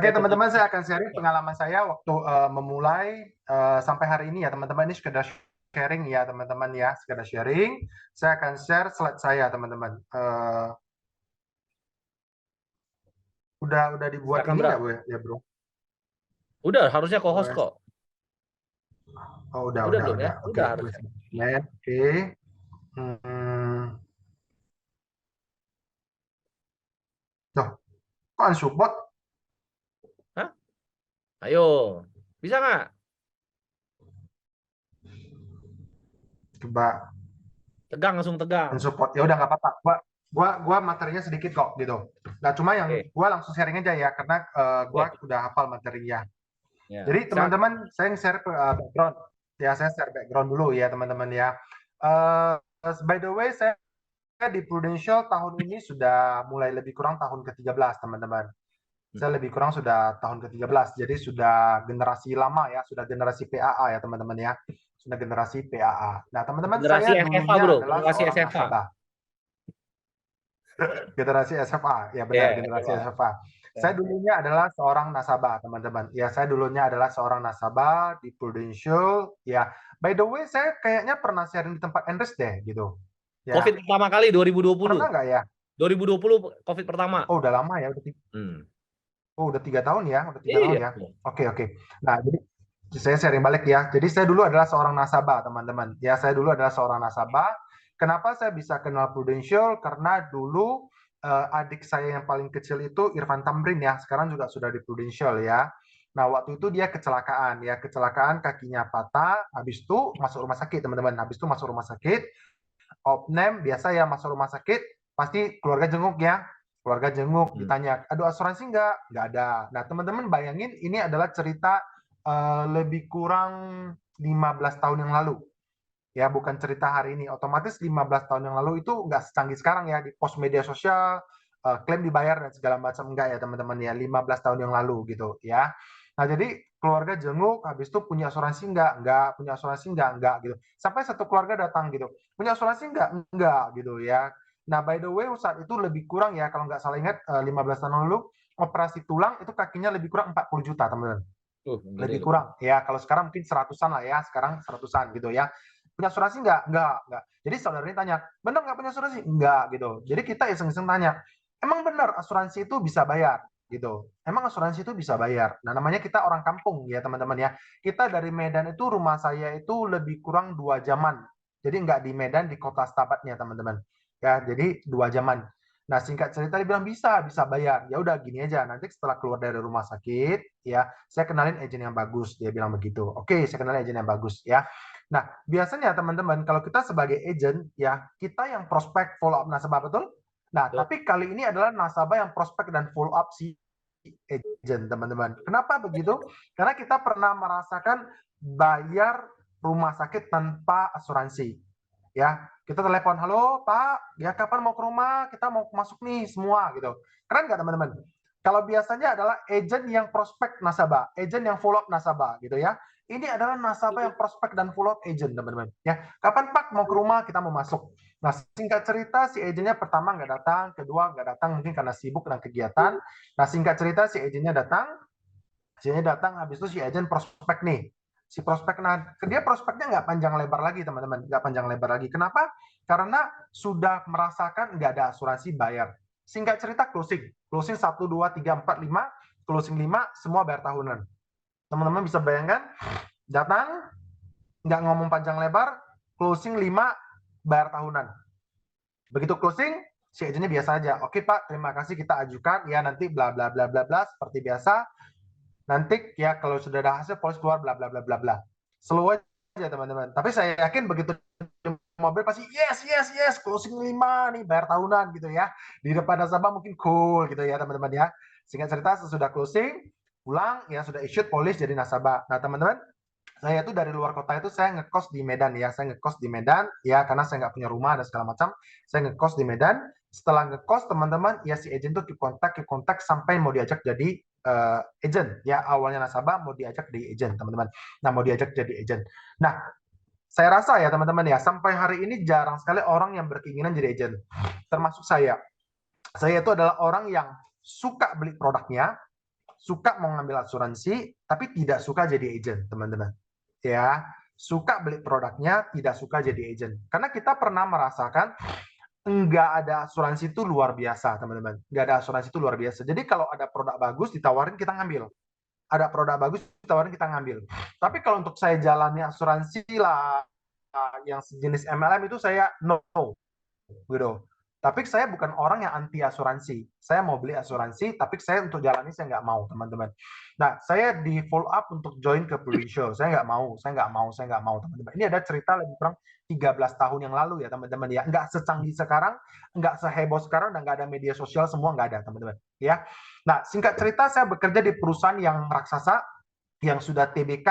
Oke teman-teman, saya akan sharing pengalaman saya waktu memulai sampai hari ini ya teman-teman. Ini sekedar sharing ya teman-teman ya, sekedar sharing. Saya akan share slide saya teman-teman. Udah dibuat Silakan, ini Bro. nggak ya bro? Udah, harusnya co-host OS. kok. Oh Udah belum ya? Oke. Udah harusnya. Oke. Hmm. Loh, kok unsupport? Hah? Ayo, bisa nggak? Coba Tegang, langsung tegang. unsupport. Ya udah nggak apa-apa. Gua materinya sedikit kok gitu. Nah cuma yang Oke, gua langsung sharing aja ya karena gua oke. udah hafal materinya. Ya, Jadi silakan. teman-teman, saya share background. Ya, saya share background dulu ya teman-teman ya. Uh, by the way, saya di Prudential tahun ini sudah mulai lebih kurang tahun ke-13 teman-teman. Saya lebih kurang sudah tahun ke-13. Jadi sudah generasi lama ya, sudah generasi PAA ya teman-teman ya. Sudah generasi PAA. Nah teman-teman, Generasi saya SFA, dulunya bro. adalah Generasi seorang SFA. nasabah. Generasi SFA, ya benar, Ya, generasi SFA. SFA. Saya dulunya adalah seorang nasabah, teman-teman. Ya, saya dulunya adalah seorang nasabah di Prudential. Ya, by the way, saya kayaknya pernah sharing di tempat Andres deh, gitu. COVID Ya, pertama kali 2020. pernah nggak ya? 2020 COVID pertama. Oh, udah lama ya, Hmm. udah 3 tahun ya, udah 3 tahun Iya. ya. Oke. Nah, jadi saya sharing balik ya. Jadi saya dulu adalah seorang nasabah, teman-teman. Ya, saya dulu adalah seorang nasabah. Kenapa saya bisa kenal Prudential? Karena dulu adik saya yang paling kecil itu Irfan Tamrin ya. Sekarang juga sudah di Prudential ya. Nah, waktu itu dia kecelakaan ya, kecelakaan kakinya patah, habis itu masuk rumah sakit, teman-teman. Habis itu masuk rumah sakit, opname biasa ya masuk rumah sakit pasti keluarga jenguk ya, keluarga jenguk ditanya aduh asuransi nggak ada. Nah teman-teman bayangin ini adalah cerita lebih kurang 15 tahun yang lalu ya, bukan cerita hari ini. Otomatis 15 tahun yang lalu itu nggak secanggih sekarang ya, di pos media sosial klaim dibayar dan segala macam, enggak ya teman-teman ya, 15 tahun yang lalu gitu ya. Nah jadi keluarga jenguk, habis itu punya asuransi enggak, punya asuransi enggak gitu. Sampai satu keluarga datang gitu, punya asuransi enggak gitu ya. Nah by the way saat itu lebih kurang ya, kalau nggak salah ingat 15 tahun lalu operasi tulang itu kakinya lebih kurang 40 juta teman-teman, Gede lebih tuh. kurang ya. Kalau sekarang mungkin seratusan lah ya, sekarang seratusan gitu ya. Punya asuransi enggak. Jadi saudara ini tanya, benar nggak punya asuransi? Enggak gitu. Jadi kita iseng-iseng tanya, emang benar asuransi itu bisa bayar gitu? Emang asuransi itu bisa bayar? Nah namanya kita orang kampung ya teman-teman ya. Kita dari Medan itu, rumah saya itu lebih kurang 2 jaman. Jadi nggak di Medan, di kota Stabatnya teman-teman. Ya jadi 2 jaman. Nah singkat cerita dia bilang bisa bayar. Ya udah gini aja, nanti setelah keluar dari rumah sakit ya saya kenalin agent yang bagus, dia bilang begitu. Oke, saya kenalin agent yang bagus ya. Nah biasanya teman-teman kalau kita sebagai agent ya, kita yang prospek follow up nasabah, betul? Nah Tuh. tapi kali ini adalah nasabah yang prospek dan follow up si agent, teman-teman. Kenapa begitu? Karena kita pernah merasakan bayar rumah sakit tanpa asuransi ya. Kita telepon, halo Pak, ya kapan mau ke rumah, kita mau masuk nih semua gitu. Keren nggak teman-teman? Kalau biasanya adalah agent yang prospek nasabah, agent yang follow up nasabah gitu ya. Ini adalah nasabah yang prospek dan follow up agent, teman-teman ya. Kapan Pak mau ke rumah, kita mau masuk. Nah singkat cerita si agentnya pertama nggak datang, kedua nggak datang mungkin karena sibuk dan kegiatan. Nah singkat cerita si agentnya datang, habis itu si agent prospek nih. Si prospek, nah dia prospeknya nggak panjang lebar lagi teman-teman, nggak panjang lebar lagi. Kenapa? Karena sudah merasakan nggak ada asuransi bayar. Singkat cerita closing 1, 2, 3, 4, 5, closing 5 semua bayar tahunan. Teman-teman bisa bayangkan, datang nggak ngomong panjang lebar, closing 5 bayar tahunan. Begitu closing, si agentnya biasa aja. Oke Pak, terima kasih, kita ajukan ya nanti bla bla bla bla bla seperti biasa. Nanti ya kalau sudah ada hasil polis keluar bla bla bla bla bla. Slow aja teman-teman. Tapi saya yakin begitu mobil pasti yes closing 5 nih bayar tahunan gitu ya. Di depan nasabah mungkin cool gitu ya teman-teman ya. Singkat cerita sesudah closing pulang ya sudah issued polis jadi nasabah. Nah teman-teman, saya tuh dari luar kota itu saya ngekos di Medan ya. Saya ngekos di Medan ya karena saya nggak punya rumah dan segala macam. Saya ngekos di Medan. Setelah ngekos teman-teman ya si agent tuh keep kontak sampai mau diajak jadi agent ya. Awalnya nasabah mau diajak jadi agent teman-teman. Nah mau diajak jadi agent. Nah saya rasa ya teman-teman ya sampai hari ini jarang sekali orang yang berkeinginan jadi agent. Termasuk saya. Saya itu adalah orang yang suka beli produknya, suka mau ngambil asuransi, tapi tidak suka jadi agent, teman-teman. Ya, suka beli produknya, tidak suka jadi agent. Karena kita pernah merasakan nggak ada asuransi itu luar biasa, teman-teman. Nggak ada asuransi itu luar biasa. Jadi kalau ada produk bagus ditawarin kita ngambil. Ada produk bagus ditawarin kita ngambil. Tapi kalau untuk saya jalani asuransi lah yang sejenis MLM itu saya no gitu. Tapi saya bukan orang yang anti asuransi. Saya mau beli asuransi, tapi saya untuk jalani saya nggak mau, teman-teman. Nah, saya di follow up untuk join ke Prudential. Saya nggak mau, teman-teman. Ini ada cerita lebih kurang 13 tahun yang lalu ya, teman-teman ya. Nggak secanggih sekarang, nggak seheboh sekarang, dan nggak ada media sosial, semua nggak ada, teman-teman. Ya. Nah, singkat cerita, saya bekerja di perusahaan yang raksasa, yang sudah TBK,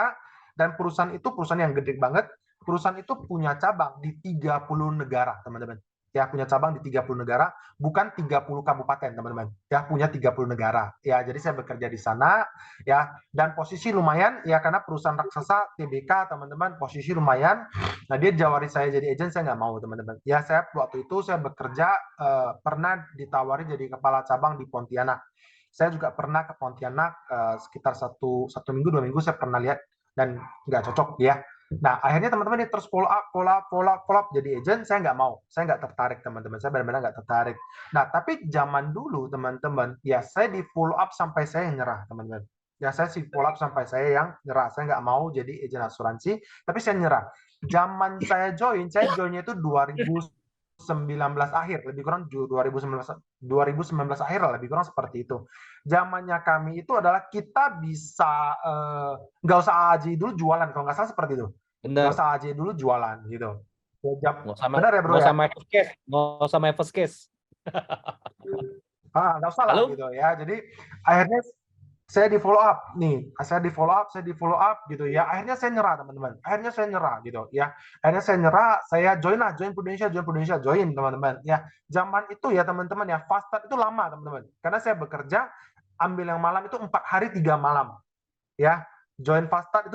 dan perusahaan itu perusahaan yang gede banget. Perusahaan itu punya cabang di 30 negara, teman-teman. Ya, punya cabang di 30 negara, bukan 30 kabupaten, teman-teman. Ya, punya 30 negara. Ya, jadi saya bekerja di sana, ya, dan posisi lumayan, ya, karena perusahaan raksasa TBK, teman-teman, posisi lumayan. Nah, dia jawari saya jadi agent, saya nggak mau, teman-teman. Ya, saya waktu itu saya bekerja, pernah ditawari jadi kepala cabang di Pontianak. Saya juga pernah ke Pontianak sekitar satu minggu, 2 minggu, saya pernah lihat, dan nggak cocok ya. Nah, akhirnya teman-teman terus follow up jadi agent, saya nggak mau, saya nggak tertarik, teman-teman, saya benar-benar nggak tertarik. Nah, tapi zaman dulu, teman-teman, ya saya di follow up sampai saya nyerah, teman-teman. Ya, saya sih follow up sampai saya yang nyerah, saya nggak mau jadi agent asuransi, tapi saya nyerah. Zaman saya joinnya itu 2019 akhir, lebih kurang 2019 akhir lah, lebih kurang seperti itu. Zamannya kami itu adalah kita bisa nggak usah AJ dulu jualan, kalau nggak salah seperti itu. Nggak Bener. usah AJ dulu jualan gitu. Nggak Benar ya bro ya? usah my first case. Nggak usah lah Lalu? gitu ya. Jadi akhirnya saya di follow up nih, saya di follow up gitu ya. Akhirnya saya nyerah, teman-teman. Akhirnya saya nyerah gitu ya. Akhirnya saya nyerah, saya join Prudential, teman-teman. Ya, zaman itu ya teman-teman ya, fast start itu lama, teman-teman. Karena saya bekerja ambil yang malam itu 4 hari 3 malam. Ya, join fast start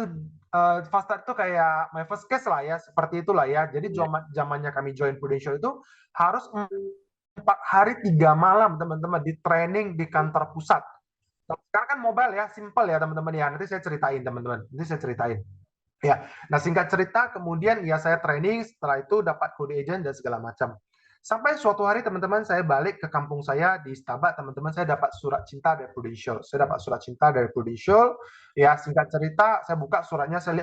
itu kayak my first case lah ya, seperti itulah ya. Jadi zamannya kami join Prudential itu harus 4 hari 3 malam, teman-teman, di training di kantor pusat. Sekarang kan mobile ya, simple ya teman-teman ya. Nanti saya ceritain, teman-teman. Ya, nah singkat cerita, kemudian ya saya training, setelah itu dapat kode agent dan segala macam. Sampai suatu hari, teman-teman, saya balik ke kampung saya di Stabak, teman-teman, saya dapat surat cinta dari Prudential. Ya, singkat cerita, saya buka suratnya, saya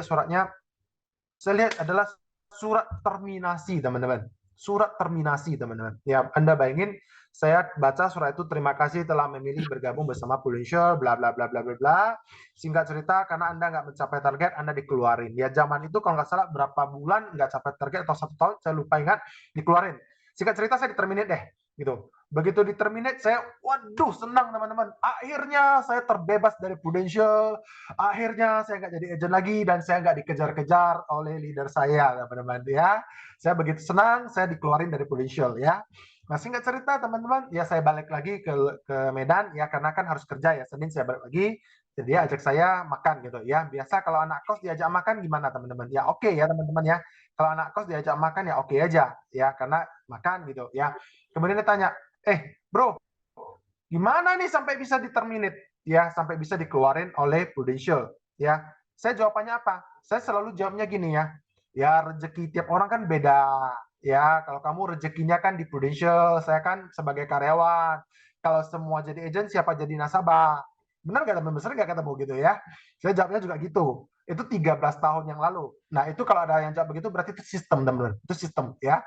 lihat adalah surat terminasi, teman-teman. Surat terminasi, teman-teman. Ya, Anda bayangin, saya baca surat itu, terima kasih telah memilih bergabung bersama Prudential, bla bla bla bla bla bla. Singkat cerita, karena Anda nggak mencapai target, Anda dikeluarin. Ya, zaman itu kalau nggak salah berapa bulan nggak capai target atau 1 tahun, saya lupa ingat, dikeluarin. Singkat cerita, saya diterminate deh, gitu. Begitu diterminate, saya, waduh, senang, teman-teman. Akhirnya saya terbebas dari Prudential. Akhirnya saya nggak jadi agent lagi, dan saya nggak dikejar-kejar oleh leader saya, teman-teman ya. Saya begitu senang, saya dikeluarin dari Prudential ya. Nah, singkat cerita, teman-teman, ya saya balik lagi ke Medan ya, karena kan harus kerja ya. Senin saya balik lagi, jadi dia ajak saya makan gitu ya. Biasa kalau anak kos diajak makan gimana, teman-teman? Ya oke ya, teman-teman ya. Kalau anak kos diajak makan ya oke aja ya, karena makan gitu ya. Kemudian dia tanya, bro, gimana nih sampai bisa diterminate ya, sampai bisa dikeluarin oleh Prudential ya. Saya jawabannya apa? Saya selalu jawabnya gini ya, rezeki tiap orang kan beda ya. Kalau kamu rezekinya kan di Prudential, saya kan sebagai karyawan. Kalau semua jadi agent, siapa jadi nasabah? Benar nggak, teman-teman? Benar nggak ketemu gitu ya? Saya jawabnya juga gitu. Itu 13 tahun yang lalu. Nah, itu kalau ada yang jawab begitu berarti itu sistem, teman-teman. Itu sistem ya.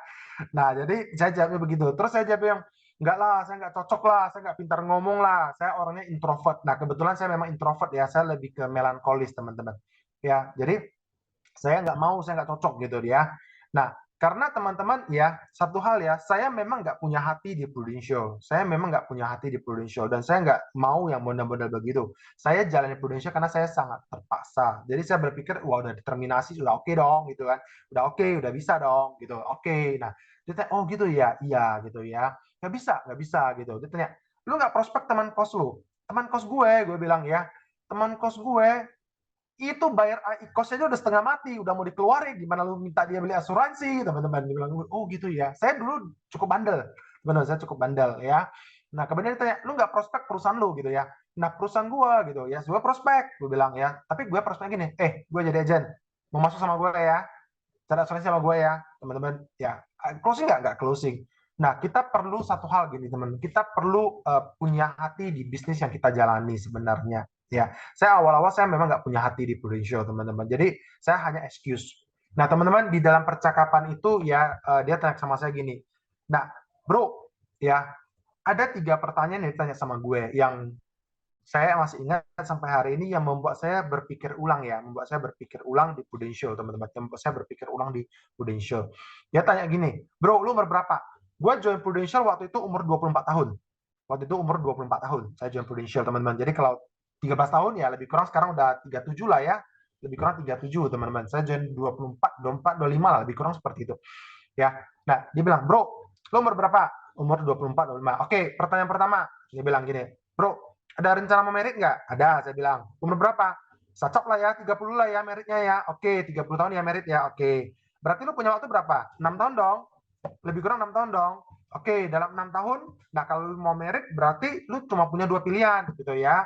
Nah, jadi saya jawabnya begitu. Terus saya jawab yang, enggak lah, saya nggak cocok lah, saya nggak pintar ngomong lah, saya orangnya introvert. Nah, kebetulan saya memang introvert ya, saya lebih ke melankolis, teman-teman. Ya, jadi saya nggak mau, saya nggak cocok gitu ya. Nah, karena teman-teman ya, satu hal ya, saya memang nggak punya hati di Prudential. Saya memang nggak punya hati di Prudential, dan saya nggak mau yang model-model begitu. Saya jalani Prudential karena saya sangat terpaksa. Jadi saya berpikir, wah udah determinasi, sudah oke dong gitu kan. Udah oke, udah bisa dong gitu. Oke, nah dia tanya, oh gitu ya, iya gitu ya. Nggak bisa gitu. Dia tanya, lu nggak prospek teman kos lu? Teman kos gue bilang ya, teman kos gue itu bayar kos aja udah setengah mati, udah mau dikeluarin, gimana lu minta dia beli asuransi, teman-teman. Dia bilang, oh gitu ya. Saya dulu cukup bandel, benar, saya cukup bandel ya. Nah, kemudian dia tanya, lu nggak prospek perusahaan lu gitu ya? Nah, perusahaan gue gitu ya, gue prospek, gue bilang ya. Tapi gue prospek gini, gue jadi agent, mau masuk sama gue ya, cara asuransi sama gue ya, teman-teman. Ya, closing nggak closing. Nah, kita perlu satu hal gini, teman. Kita perlu punya hati di bisnis yang kita jalani sebenarnya. Ya, saya awal-awal saya memang nggak punya hati di Prudential, teman-teman. Jadi saya hanya excuse. Nah, teman-teman di dalam percakapan itu ya dia tanya sama saya gini. Nah, bro, ya ada 3 pertanyaan yang ditanya sama gue yang saya masih ingat sampai hari ini yang membuat saya berpikir ulang ya, membuat saya berpikir ulang di Prudential, teman-teman. Yang membuat saya berpikir ulang di Prudential. Dia tanya gini, bro, lu umur berapa? Gue join Prudential waktu itu umur 24 tahun. Waktu itu umur 24 tahun, saya join Prudential, teman-teman. Jadi kalau 13 tahun ya lebih kurang sekarang udah 37 lah ya. Lebih kurang 37, teman-teman. Saya join 24, 24, 25 lah, lebih kurang seperti itu. Ya. Nah, dia bilang, bro, lu umur berapa? Umur 24, 25. Oke, pertanyaan pertama. Dia bilang gini, bro, ada rencana mau merit nggak? Ada, saya bilang. Umur berapa? Cocok lah ya, 30 lah ya meritnya ya. Oke, 30 tahun ya merit ya. Oke. Berarti lu punya waktu berapa? 6 tahun dong. Lebih kurang 6 tahun dong. Oke, dalam 6 tahun, nah kalau lu mau merit berarti lu cuma punya 2 pilihan gitu ya.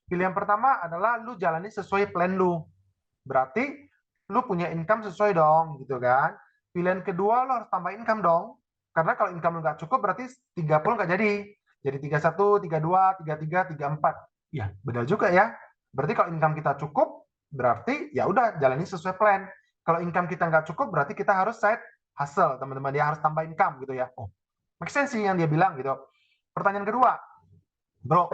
Pilihan pertama adalah lu jalani sesuai plan lu. Berarti lu punya income sesuai dong gitu kan. Pilihan kedua lu harus tambah income dong. Karena kalau income lu nggak cukup berarti 30 nggak jadi. Jadi 31, 32, 33, 34. Ya, benar juga ya. Berarti kalau income kita cukup, berarti ya udah jalani sesuai plan. Kalau income kita nggak cukup, berarti kita harus side hustle, teman-teman. Dia harus tambah income gitu ya. Oh, make sense sih yang dia bilang gitu. Pertanyaan kedua, bro,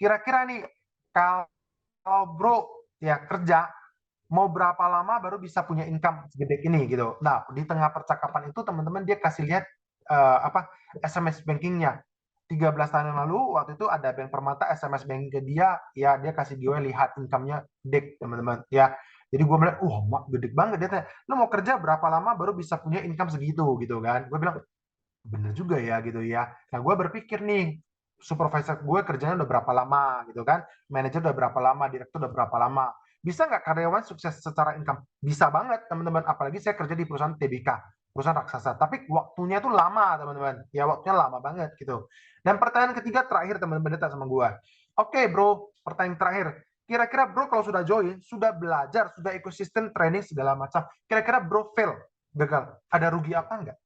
kira-kira nih kalau bro ya kerja mau berapa lama baru bisa punya income segede ini gitu. Nah, di tengah percakapan itu teman-teman dia kasih lihat apa SMS bankingnya. 13 tahun yang lalu waktu itu ada Bank Permata SMS banking ke dia, ya dia kasih gue lihat income-nya dek, teman-teman. Ya. Jadi gue bilang, gede banget dia tanya, lu mau kerja berapa lama baru bisa punya income segitu gitu kan. Gue bilang, bener juga ya gitu ya. Nah, gue berpikir nih, supervisor gue kerjanya udah berapa lama gitu kan, manajer udah berapa lama, direktur udah berapa lama. Bisa nggak karyawan sukses secara income? Bisa banget, teman-teman. Apalagi saya kerja di perusahaan TBK, perusahaan raksasa. Tapi waktunya itu lama, teman-teman. Ya, waktunya lama banget gitu. Dan pertanyaan ketiga terakhir, teman-teman, datang sama gue. Oke, bro, pertanyaan terakhir. Kira-kira bro kalau sudah join, sudah belajar, sudah ekosistem training segala macam, kira-kira bro fail, gagal, ada rugi apa enggak?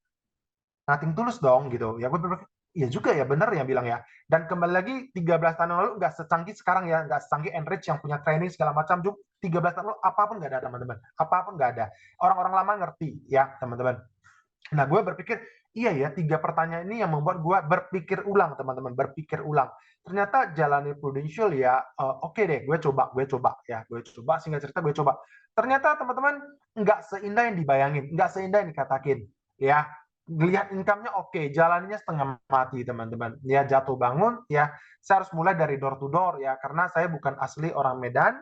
Nothing tulus dong gitu. Ya gue berpikir, iya juga ya, bener yang bilang ya. Dan kembali lagi 13 tahun lalu nggak secanggih sekarang ya, nggak secanggih Enrich yang punya training segala macam. 13 tahun lalu apapun nggak ada, teman-teman. Apapun nggak ada. Orang-orang lama ngerti ya, teman-teman. Nah, gue berpikir, iya ya, 3 pertanyaan ini yang membuat gue berpikir ulang, teman-teman, berpikir ulang. Ternyata jalani Prudential ya, oke deh, gue coba ya, gue coba, singkat cerita gue coba. Ternyata teman-teman nggak seindah yang dibayangin, nggak seindah yang dikatakin, ya. Lihat income-nya oke, jalannya setengah mati, teman-teman. Ya jatuh bangun, ya saya harus mulai dari door to door ya, karena saya bukan asli orang Medan,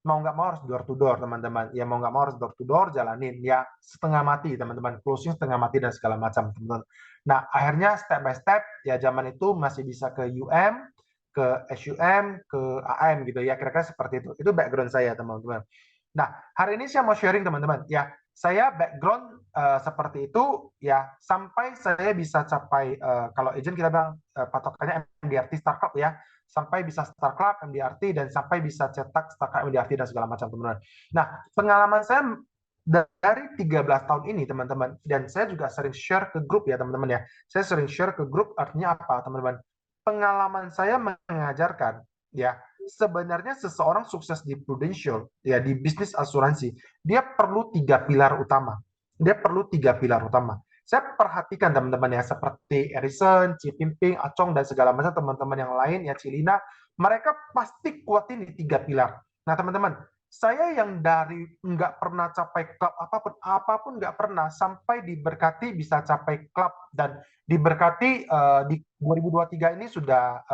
mau nggak mau harus door to door, teman-teman. Ya mau nggak mau harus door to door, jalanin. Ya setengah mati, teman-teman. Closing setengah mati dan segala macam, teman-teman. Nah, akhirnya step by step, ya zaman itu masih bisa ke UM, ke SUM, ke AM gitu ya. Kira-kira seperti itu. Itu background saya, teman-teman. Nah, hari ini saya mau sharing, teman-teman. Ya, saya background seperti itu, ya sampai saya bisa capai, kalau agent kita bilang patokannya MDRT Startup ya, sampai bisa Star Club, MDRT, dan sampai bisa cetak Star Club, MDRT, dan segala macam, teman-teman. Nah, pengalaman saya dari 13 tahun ini, teman-teman, dan saya juga sering share ke grup ya, teman-teman ya. Saya sering share ke grup, artinya apa, teman-teman? Pengalaman saya mengajarkan, ya, sebenarnya seseorang sukses di Prudential, ya, di bisnis asuransi, dia perlu 3 pilar utama. Dia perlu 3 pilar utama. Saya perhatikan teman-teman ya, seperti Erison, Cipimping, Acong, dan segala macam teman-teman yang lain, ya Cilina, mereka pasti kuatin di 3 pilar. Nah teman-teman, saya yang dari nggak pernah capai klub apapun nggak pernah, sampai diberkati bisa capai klub, dan diberkati di 2023 ini sudah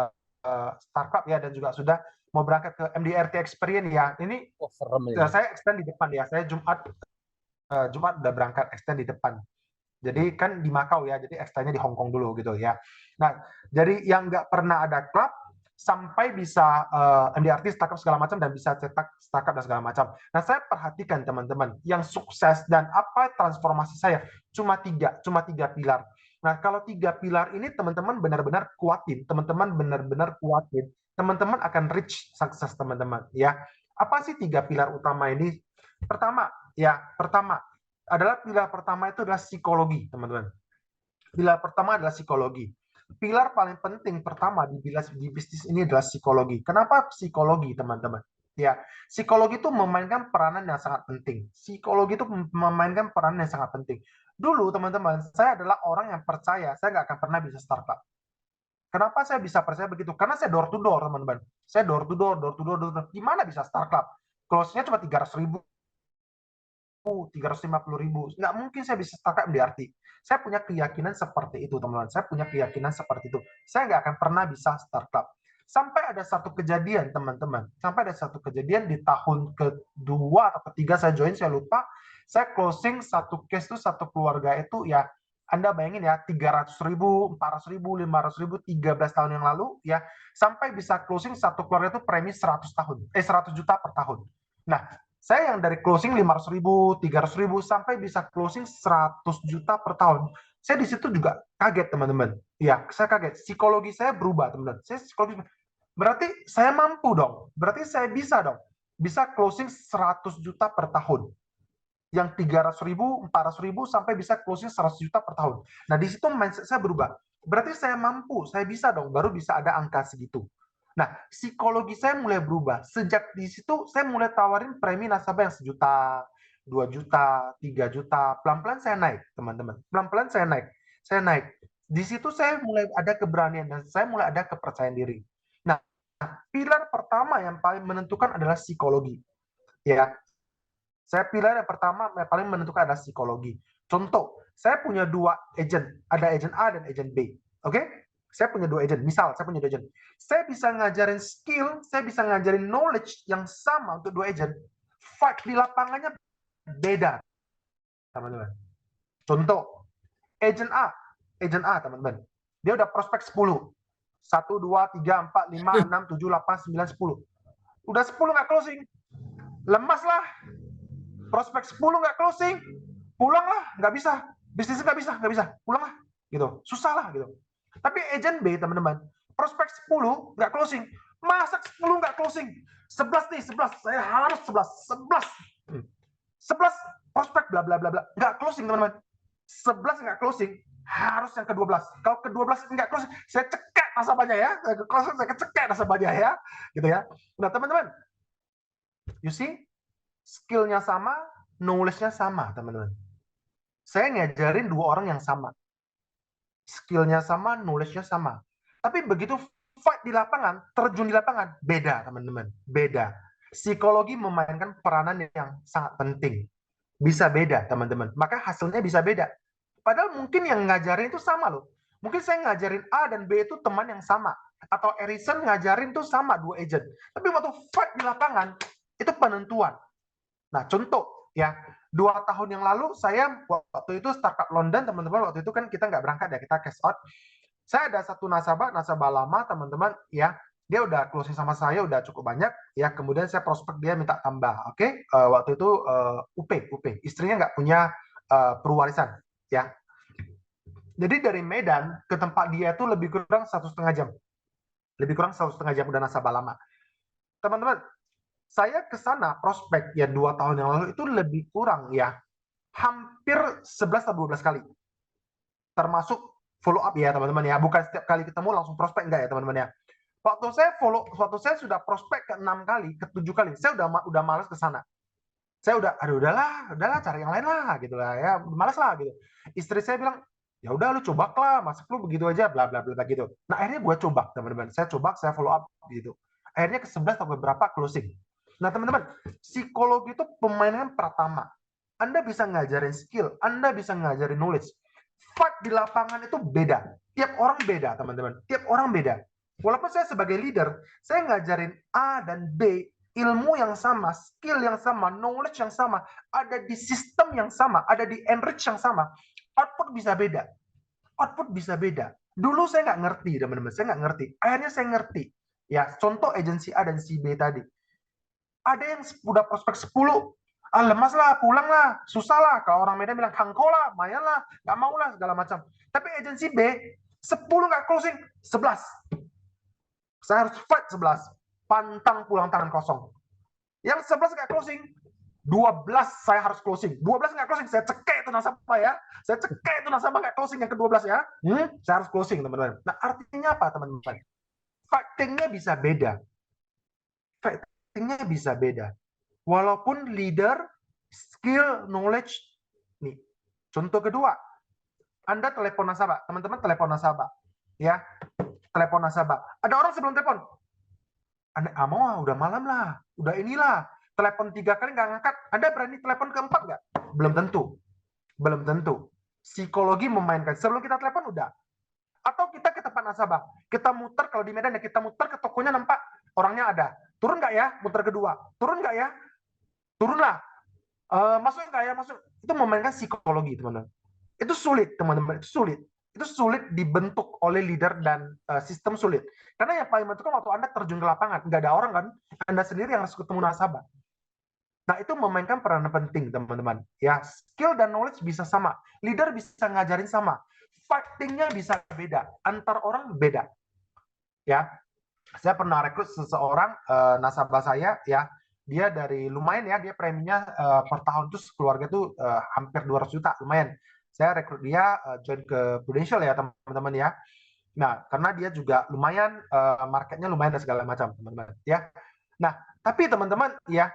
startup ya, dan juga sudah mau berangkat ke MDRT Experience ya. Ini saya extend di depan ya, saya Jumat udah berangkat extend di depan. Jadi kan di Makau ya, jadi extendnya di Hong Kong dulu gitu ya. Nah, dari yang nggak pernah ada klub sampai bisa MDRT, startup segala macam, dan bisa cetak startup dan segala macam. Nah, saya perhatikan teman-teman yang sukses dan apa transformasi saya cuma tiga pilar. Nah, kalau 3 pilar ini teman-teman benar-benar kuatin, teman-teman akan reach sukses teman-teman ya. Apa sih 3 pilar utama ini? Pertama adalah pilar pertama itu adalah psikologi, teman-teman. Pilar pertama adalah psikologi. Pilar paling penting pertama di bisnis ini adalah psikologi. Kenapa psikologi, teman-teman? Ya, psikologi itu memainkan peranan yang sangat penting. Psikologi itu memainkan peranan yang sangat penting. Dulu, teman-teman, saya adalah orang yang percaya saya nggak akan pernah bisa startup. Kenapa saya bisa percaya begitu? Karena saya door to door, teman-teman. Saya door to door. Gimana bisa startup? Close-nya cuma 300.000, 350.000. Nggak mungkin saya bisa startup di arti. Saya punya keyakinan seperti itu, teman-teman. Saya punya keyakinan seperti itu. Saya nggak akan pernah bisa startup. Sampai ada satu kejadian, teman-teman. Sampai ada satu kejadian di tahun kedua atau ketiga saya join, saya lupa. Saya closing satu case itu, satu keluarga itu ya, Anda bayangin ya, 300.000, 400.000, 500.000, 13 tahun yang lalu, ya, sampai bisa closing satu keluarga itu premi 100 juta per tahun. Nah, saya yang dari closing 500.000, 300.000 sampai bisa closing 100 juta per tahun. Saya di situ juga kaget, teman-teman. Ya, saya kaget. Psikologi saya berubah, teman-teman. Berarti saya mampu dong. Berarti saya bisa dong. Bisa closing 100 juta per tahun. Yang 300.000, 400.000 sampai bisa closing 100 juta per tahun. Nah, di situ mindset saya berubah. Berarti saya mampu, saya bisa dong. Baru bisa ada angka segitu. Nah, psikologi saya mulai berubah. Sejak di situ, saya mulai tawarin premi nasabah yang 1 juta, 2 juta, 3 juta. Pelan-pelan saya naik, teman-teman. Pelan-pelan saya naik. Saya naik. Di situ saya mulai ada keberanian dan saya mulai ada kepercayaan diri. Nah, pilar pertama yang paling menentukan adalah psikologi. Ya, saya pilar yang pertama yang paling menentukan adalah psikologi. Contoh, saya punya 2 agent. Ada agent A dan agent B. Oke? Saya punya 2 agent. Misal, saya punya 2 agent. Saya bisa ngajarin skill, saya bisa ngajarin knowledge yang sama untuk 2 agent. Fight di lapangannya beda, teman-teman. Contoh, agent A, teman-teman. Dia udah prospek 10. 1, 2, 3, 4, 5, 6, 7, 8, 9, 10. Udah 10 nggak closing. Lemas lah. Prospek 10 nggak closing. Pulanglah, nggak bisa. Bisnisnya nggak bisa. Pulanglah. Gitu. Susah lah gitu. Tapi agent B, teman-teman, prospek 10 nggak closing. Masa 10 nggak closing? 11 nih, 11. Saya harus 11. 11 prospek bla bla bla bla. Nggak closing, teman-teman. 11 nggak closing, harus yang ke-12. Kalau ke-12 nggak closing, saya cekek nasabahnya ya. Saya cekek nasabahnya ya. Gitu ya. Nah, teman-teman, you see, skill-nya sama, knowledge-nya sama, teman-teman. Saya ngajarin 2 orang yang sama. Skill-nya sama, knowledge-nya sama. Tapi begitu fight di lapangan, terjun di lapangan, beda, teman-teman. Beda. Psikologi memainkan peranan yang sangat penting. Bisa beda, teman-teman. Maka hasilnya bisa beda. Padahal mungkin yang ngajarin itu sama loh. Mungkin saya ngajarin A dan B itu teman yang sama. Atau Erison ngajarin itu sama, 2 agent. Tapi waktu fight di lapangan, itu penentuan. Nah, contoh ya, 2 tahun yang lalu saya waktu itu startup London, teman-teman, waktu itu kan kita nggak berangkat ya, kita cash out. Saya ada satu nasabah lama, teman-teman, ya, dia udah closing sama saya udah cukup banyak, ya, kemudian saya prospek dia minta tambah, oke? Waktu itu UP, istrinya nggak punya perwarisan, ya. Jadi dari Medan ke tempat dia itu lebih kurang 1,5 jam. Lebih kurang 1,5 jam udah nasabah lama. Teman-teman, saya ke sana prospek ya 2 tahun yang lalu itu lebih kurang ya hampir 11 atau 12 kali. Termasuk follow up ya, teman-teman ya. Bukan setiap kali ketemu langsung prospek, enggak ya, teman-teman ya. Waktu saya sudah prospek ke 6 kali, ke 7 kali, saya udah malas ke sana. Saya udahlah cari yang lain lah gitu lah ya, malas lah gitu. Istri saya bilang, ya udah lu coba lah, masa lu begitu aja bla bla bla gitu. Nah, akhirnya gue coba, teman-teman. Saya follow up gitu. Akhirnya ke 11 atau beberapa closing. Nah, teman-teman, psikologi itu pemainan pertama. Anda bisa ngajarin skill, Anda bisa ngajarin knowledge. Fight di lapangan itu beda. Tiap orang beda, teman-teman. Tiap orang beda. Walaupun saya sebagai leader, saya ngajarin A dan B, ilmu yang sama, skill yang sama, knowledge yang sama, ada di sistem yang sama, ada di enrich yang sama. Output bisa beda. Output bisa beda. Dulu saya nggak ngerti, teman-teman. Saya nggak ngerti. Akhirnya saya ngerti. Ya, contoh agensi A dan si B tadi. Ada yang udah prospek 10, lemas lah, pulang lah, susah lah. Kalau orang Medan bilang kangko lah, mayan lah, nggak mau lah, segala macam. Tapi agensi B, 10 nggak closing, 11. Saya harus fight 11. Pantang pulang tangan kosong. Yang 11 nggak closing, 12 saya harus closing. 12 nggak closing, saya cekek itu nasabah ya. Saya cekek itu nasabah nggak closing yang ke-12 ya. Saya harus closing, teman-teman. Nah, artinya apa, teman-teman? Fighting-nya bisa beda. Fighting-nya bisa beda. Walaupun leader, skill, knowledge. Nih, contoh kedua. Anda telepon nasabah. Teman-teman telepon nasabah. Ya, telepon nasabah. Ada orang sebelum telepon. Anda mau udah malam lah. Udah inilah. Telepon 3 kali nggak ngangkat. Anda berani telepon keempat nggak? Belum tentu. Belum tentu. Psikologi memainkan. Sebelum kita telepon udah. Atau kita ke tempat nasabah. Kita muter, kalau di Medan ya, kita muter ke tokonya nampak orangnya ada. Turun nggak ya? Muter kedua. Turun nggak ya? Turunlah. Masuk nggak ya? Masuk. Itu memainkan psikologi, teman-teman. Itu sulit, teman-teman. Itu sulit. Itu sulit dibentuk oleh leader dan sistem sulit. Karena yang paling menentukan waktu Anda terjun ke lapangan, nggak ada orang kan, Anda sendiri yang harus ketemu nasabah. Nah, itu memainkan peran penting, teman-teman. Ya, skill dan knowledge bisa sama. Leader bisa ngajarin sama. Fighting-nya bisa beda. Antar orang beda. Ya, saya pernah rekrut seseorang nasabah saya, ya, dia dari lumayan ya, dia preminya per tahun tuh keluarga tuh hampir 200 juta, lumayan. Saya rekrut dia join ke Prudential ya, teman-teman ya. Nah, karena dia juga lumayan marketnya lumayan dan segala macam, teman-teman ya. Nah, tapi teman-teman ya,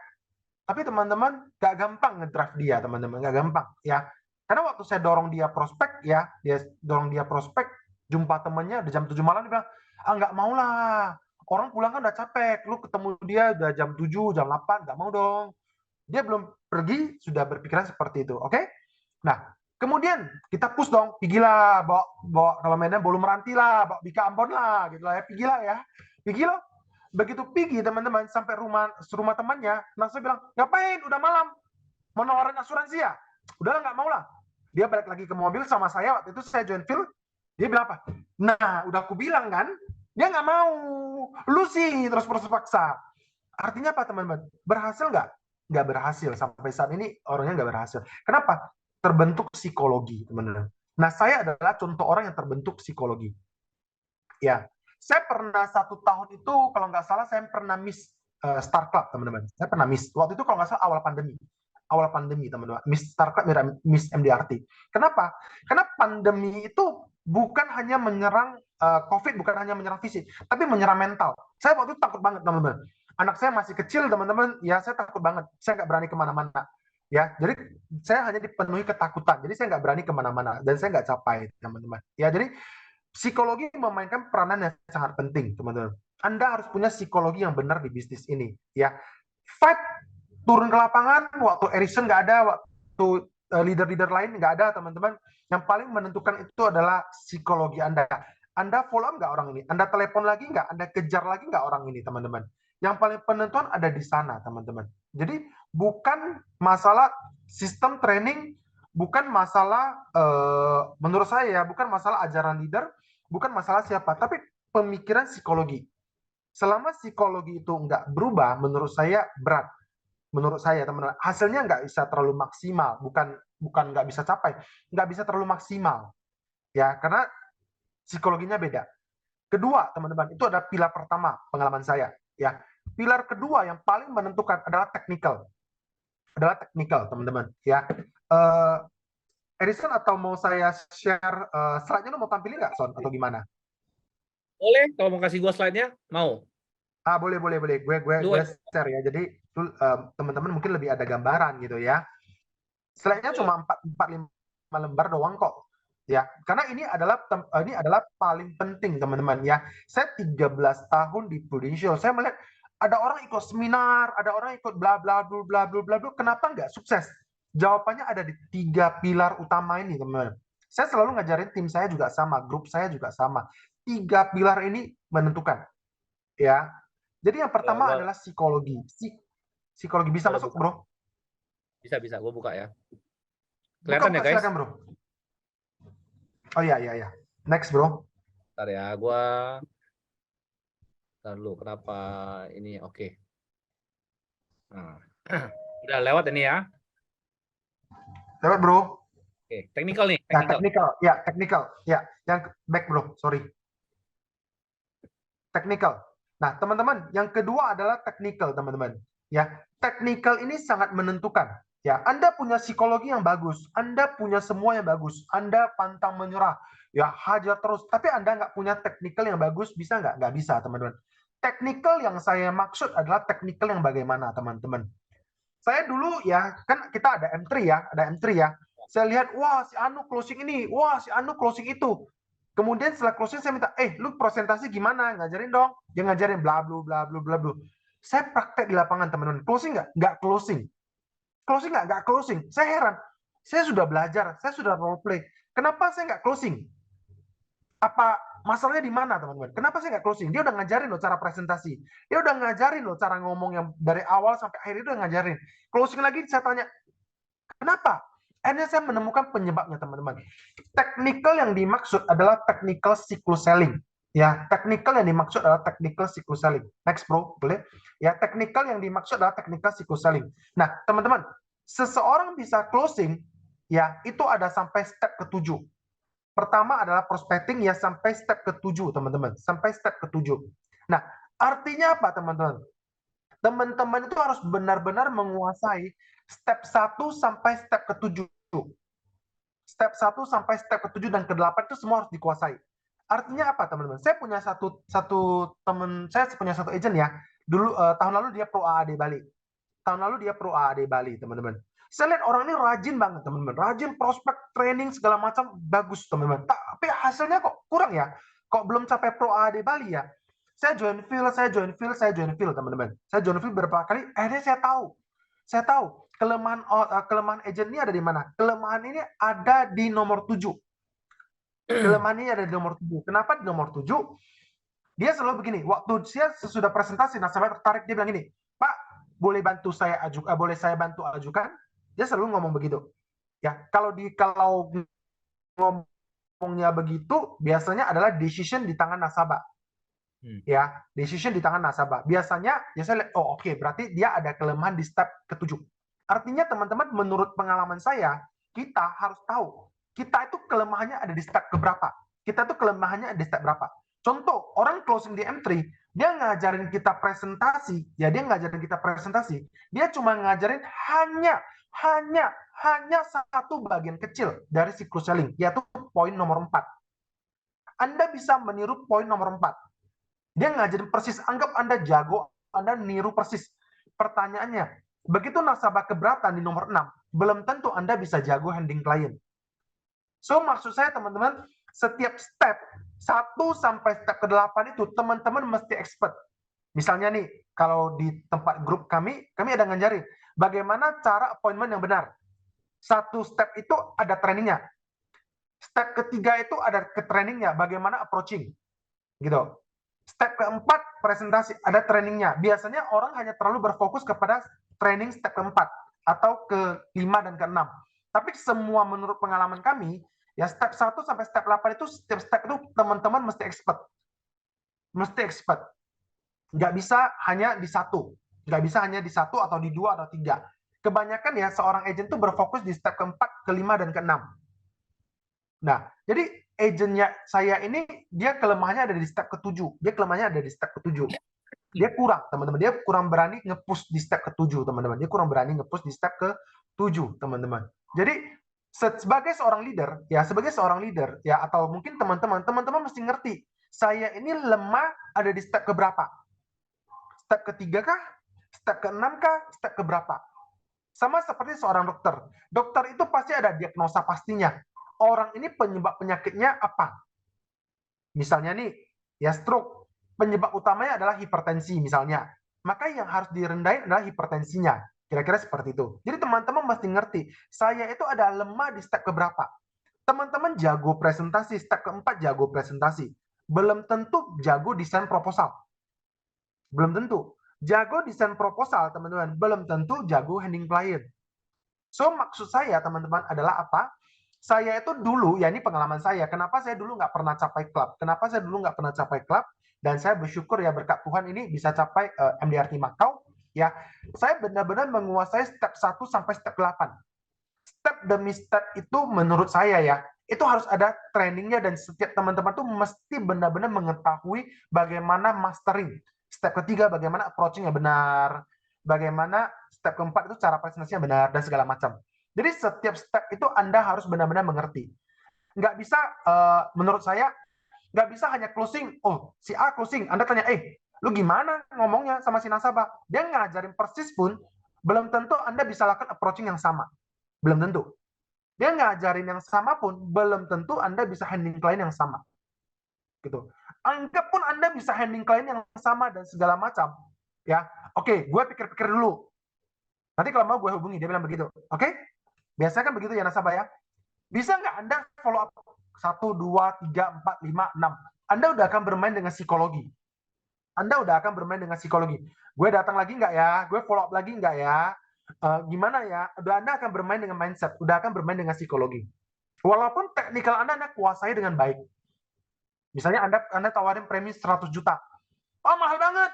gak gampang ngedrive dia, teman-teman, gak gampang ya. Karena waktu saya dorong dia prospek ya, jumpa temennya di jam 7 malam, dia bilang, nggak mau lah, orang pulang kan udah capek, lu ketemu dia udah jam 7, jam 8, nggak mau dong. Dia belum pergi, sudah berpikiran seperti itu, oke? Nah, kemudian kita push dong, pigilah, bawa kalau mainnya bolu meranti lah, bawa Bika Ambon lah, gitu lah ya, pigilah ya, pigi loh. Begitu pergi teman-teman sampai rumah temannya, langsung bilang, ngapain? Udah malam, mau nawarin asuransi ya? Udahlah, nggak mau lah. Dia balik lagi ke mobil sama saya, waktu itu saya join field, dia bilang apa? Nah, udah aku bilang kan, dia nggak mau. Lu sih terus paksa. Artinya apa, teman-teman? Berhasil nggak? Nggak berhasil. Sampai saat ini orangnya nggak berhasil. Kenapa? Terbentuk psikologi, teman-teman. Nah, saya adalah contoh orang yang terbentuk psikologi. Ya, saya pernah 1 tahun itu, kalau nggak salah, saya pernah miss Star Club, teman-teman. Saya pernah miss. Waktu itu kalau nggak salah awal pandemi. Awal pandemi, teman-teman. Miss Star Club, miss MDRT. Kenapa? Karena pandemi itu bukan hanya menyerang COVID, bukan hanya menyerang fisik, tapi menyerang mental. Saya waktu itu takut banget, teman-teman. Anak saya masih kecil, teman-teman. Ya, saya takut banget. Saya nggak berani kemana-mana. Ya, jadi saya hanya dipenuhi ketakutan. Jadi saya nggak berani kemana-mana dan saya nggak capai, teman-teman. Ya, jadi psikologi memainkan peranan yang sangat penting, teman-teman. Anda harus punya psikologi yang benar di bisnis ini, ya. Fight, turun ke lapangan, waktu Erickson nggak ada, waktu leader-leader lain nggak ada, teman-teman. Yang paling menentukan itu adalah psikologi Anda. Anda follow up nggak orang ini? Anda telepon lagi nggak? Anda kejar lagi nggak orang ini, teman-teman? Yang paling penentuan ada di sana, teman-teman. Jadi bukan masalah sistem training, bukan masalah menurut saya ya, bukan masalah ajaran leader, bukan masalah siapa, tapi pemikiran psikologi. Selama psikologi itu nggak berubah, menurut saya berat. Menurut saya, teman-teman, hasilnya nggak bisa terlalu maksimal. Bukan nggak bisa capai, nggak bisa terlalu maksimal. Ya, karena psikologinya beda. Kedua, teman-teman, itu ada pilar pertama pengalaman saya. Ya, pilar kedua yang paling menentukan adalah teknikal. Teman-teman. Ya, Edison, atau mau saya share slide-nya, lo mau tampilin nggak, Son, atau gimana? Boleh, kalau mau kasih gua slide-nya, mau. Boleh. Gue share ya. Jadi teman-teman mungkin lebih ada gambaran gitu ya. Slide-nya cuma 4-5 lembar doang kok. Ya, karena ini adalah paling penting, teman-teman ya. Saya 13 tahun di Prudential. Saya melihat ada orang ikut seminar, ada orang ikut bla bla bla bla bla bla. Kenapa nggak sukses? Jawabannya ada di 3 pilar utama ini, teman-teman. Saya selalu ngajarin tim saya juga sama, grup saya juga sama. 3 pilar ini menentukan. Ya. Jadi yang pertama adalah psikologi. Psikologi bisa masuk, buka, Bro? Bisa, gue buka ya. Kelihatan ya, guys? Silakan, Bro. Oh iya. Next, Bro. Bentar ya, gue dulu kenapa ini oke. Nah, udah lewat ini ya. Lewat, Bro. Oke, teknikal nih. Teknikal. Ya, yang back, Bro. Sorry. Teknikal. Nah, teman-teman, yang kedua adalah technical, teman-teman. Ya, technical ini sangat menentukan. Ya, Anda punya psikologi yang bagus, Anda punya semua yang bagus, Anda pantang menyerah, ya hajar terus. Tapi Anda nggak punya technical yang bagus, bisa nggak? Nggak bisa, teman-teman. Technical yang saya maksud adalah technical yang bagaimana, teman-teman. Saya dulu ya, kan kita ada M3 ya, ada M3 ya. Saya lihat, wah si Anu closing ini, wah si Anu closing itu. Kemudian setelah closing saya minta, lu presentasi gimana? Ngajarin dong. Dia ngajarin bla bla bla bla bla bla. Saya praktek di lapangan teman-teman. Closing nggak? Nggak closing. Closing nggak closing. Saya heran. Saya sudah belajar, saya sudah role play. Kenapa saya nggak closing? Apa masalahnya di mana teman-teman? Kenapa saya nggak closing? Dia udah ngajarin loh cara presentasi. Dia udah ngajarin loh cara ngomong yang dari awal sampai akhir itu udah ngajarin. Closing lagi saya tanya, kenapa? Akhirnya saya menemukan penyebabnya teman-teman. Technical yang dimaksud adalah technical cycle selling. Ya, technical yang dimaksud adalah technical cycle selling. Next bro, boleh? Ya, technical yang dimaksud adalah technical cycle selling. Nah, teman-teman, seseorang bisa closing, ya itu ada sampai step ke-7. Pertama adalah prospecting ya sampai step ke-7, teman-teman. Sampai step ke-7. Nah, artinya apa, teman-teman? Teman-teman itu harus benar-benar menguasai step 1 sampai step ke-7. Step 1 sampai step ke-7 dan ke-8 itu semua harus dikuasai. Artinya apa, teman-teman? Saya punya satu teman, saya punya satu agent ya. Dulu tahun lalu dia pro AAD Bali. Tahun lalu dia pro AAD Bali, teman-teman. Saya lihat orang ini rajin banget, teman-teman. Rajin prospek, training segala macam bagus, teman-teman. Tapi hasilnya kok kurang ya? Kok belum capai pro AAD Bali ya? Saya join field, teman-teman. Saya join field beberapa kali, akhirnya saya tahu kelemahan agent ini ada di mana. Kelemahan ini ada di nomor 7. Kelemahan ini ada di nomor 7. Kenapa di nomor 7? Dia selalu begini, waktu dia sesudah presentasi, nasabah tertarik, dia bilang gini, Pak, boleh saya bantu ajukan? Dia selalu ngomong begitu. Ya, kalau ngomongnya begitu, biasanya adalah decision di tangan nasabah. Ya, decision di tangan nasabah. Biasanya saya lihat, oh oke, berarti dia ada kelemahan di step ke-7. Artinya teman-teman, menurut pengalaman saya, kita harus tahu, kita itu kelemahannya ada di step keberapa. Kita tuh kelemahannya ada di step berapa. Contoh, orang closing di M3, dia ngajarin kita presentasi, dia cuma ngajarin hanya satu bagian kecil dari siklus selling, yaitu poin nomor 4. Anda bisa meniru poin nomor 4. Dia ngajarin persis, anggap Anda jago, Anda niru persis. Pertanyaannya, begitu nasabah keberatan di nomor 6, belum tentu Anda bisa jago handling klien. So, maksud saya teman-teman, setiap step 1 sampai step ke-8 itu teman-teman mesti expert. Misalnya nih, kalau di tempat grup kami ada ngajarin bagaimana cara appointment yang benar. Satu step itu ada trainingnya. Step ketiga itu ada ke trainingnya, bagaimana approaching. Gitu. Step keempat, presentasi, ada trainingnya. Biasanya orang hanya terlalu berfokus kepada training step keempat atau ke-5 dan ke-6. Tapi semua menurut pengalaman kami, ya step 1 sampai step 8 itu, setiap step itu teman-teman mesti expert. Mesti expert. Nggak bisa hanya di satu. Nggak bisa hanya di satu atau di 2 atau 3. Kebanyakan ya seorang agent itu berfokus di step keempat, ke-5, dan ke-6. Nah, jadi agentnya saya ini, dia kelemahannya ada di step ke-7. Dia kelemahannya ada di step ke-7. Dia kurang, teman-teman. Dia kurang berani nge-push di step ke-7, teman-teman. Dia kurang berani nge-push di step ke-7, teman-teman. Jadi, sebagai seorang leader, ya, atau mungkin teman-teman mesti ngerti, saya ini lemah ada di step keberapa? Step ke-3 kah? Step ke-6 kah? Step keberapa? Sama seperti seorang dokter. Dokter itu pasti ada diagnosa pastinya. Orang ini penyebab penyakitnya apa? Misalnya nih, ya stroke. Penyebab utamanya adalah hipertensi misalnya. Maka yang harus direndahin adalah hipertensinya. Kira-kira seperti itu. Jadi teman-teman mesti ngerti, saya itu ada lemah di step keberapa. Teman-teman jago presentasi, step keempat jago presentasi. Belum tentu jago desain proposal. Belum tentu. Jago desain proposal, teman-teman, belum tentu jago handling klien. So, maksud saya, teman-teman, adalah apa? Saya itu dulu, ya ini pengalaman saya, kenapa saya dulu nggak pernah capai klub? Kenapa saya dulu nggak pernah capai klub? Dan saya bersyukur ya berkat Tuhan ini bisa capai MDRT Macau. Ya, saya benar-benar menguasai step 1 sampai step 8. Step demi step itu menurut saya ya, itu harus ada trainingnya dan setiap teman-teman tuh mesti benar-benar mengetahui bagaimana mastering. Step ketiga, bagaimana approaching-nya benar. Bagaimana step keempat itu cara presentasinya benar, dan segala macam. Jadi setiap step itu Anda harus benar-benar mengerti. Nggak bisa, menurut saya, nggak bisa hanya closing, oh si A closing, Anda tanya, lu gimana ngomongnya sama si nasabah? Dia ngajarin persis pun, belum tentu Anda bisa lakukan approaching yang sama. Belum tentu. Dia ngajarin yang sama pun, belum tentu Anda bisa handling klien yang sama. Gitu. Anggap pun Anda bisa handling klien yang sama dan segala macam. Ya, oke, gue pikir-pikir dulu. Nanti kalau mau gue hubungi, dia bilang begitu. Oke? Biasanya kan begitu ya nasabah ya. Bisa nggak Anda follow up 1, 2, 3, 4, 5, 6. Anda udah akan bermain dengan psikologi. Anda udah akan bermain dengan psikologi. Gue datang lagi nggak ya? Gue follow up lagi nggak ya? Gimana ya? Udah Anda akan bermain dengan mindset. Udah akan bermain dengan psikologi. Walaupun teknikal Anda kuasai dengan baik. Misalnya Anda tawarin premi 100 juta. Oh, mahal banget.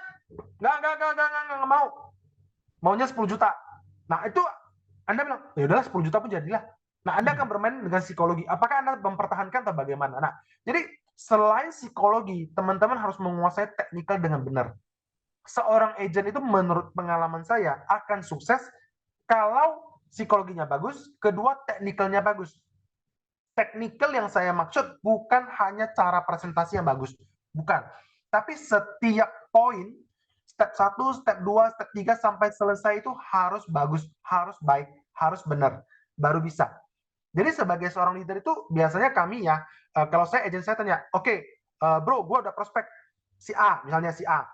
Nggak mau. Maunya 10 juta. Nah, itu Anda bilang, ya udahlah 10 juta pun jadilah. Nah, Anda akan bermain dengan psikologi. Apakah Anda mempertahankan atau bagaimana? Nah, jadi selain psikologi, teman-teman harus menguasai teknikal dengan benar. Seorang agent itu menurut pengalaman saya akan sukses kalau psikologinya bagus, kedua teknikalnya bagus. Teknikal yang saya maksud bukan hanya cara presentasi yang bagus, bukan. Tapi setiap poin, step 1, step 2, step 3 sampai selesai itu harus bagus, harus baik, harus benar, baru bisa. Jadi sebagai seorang leader itu biasanya kami ya, kalau saya agent saya tanya, oke, bro, gue udah prospek si A, misalnya si A,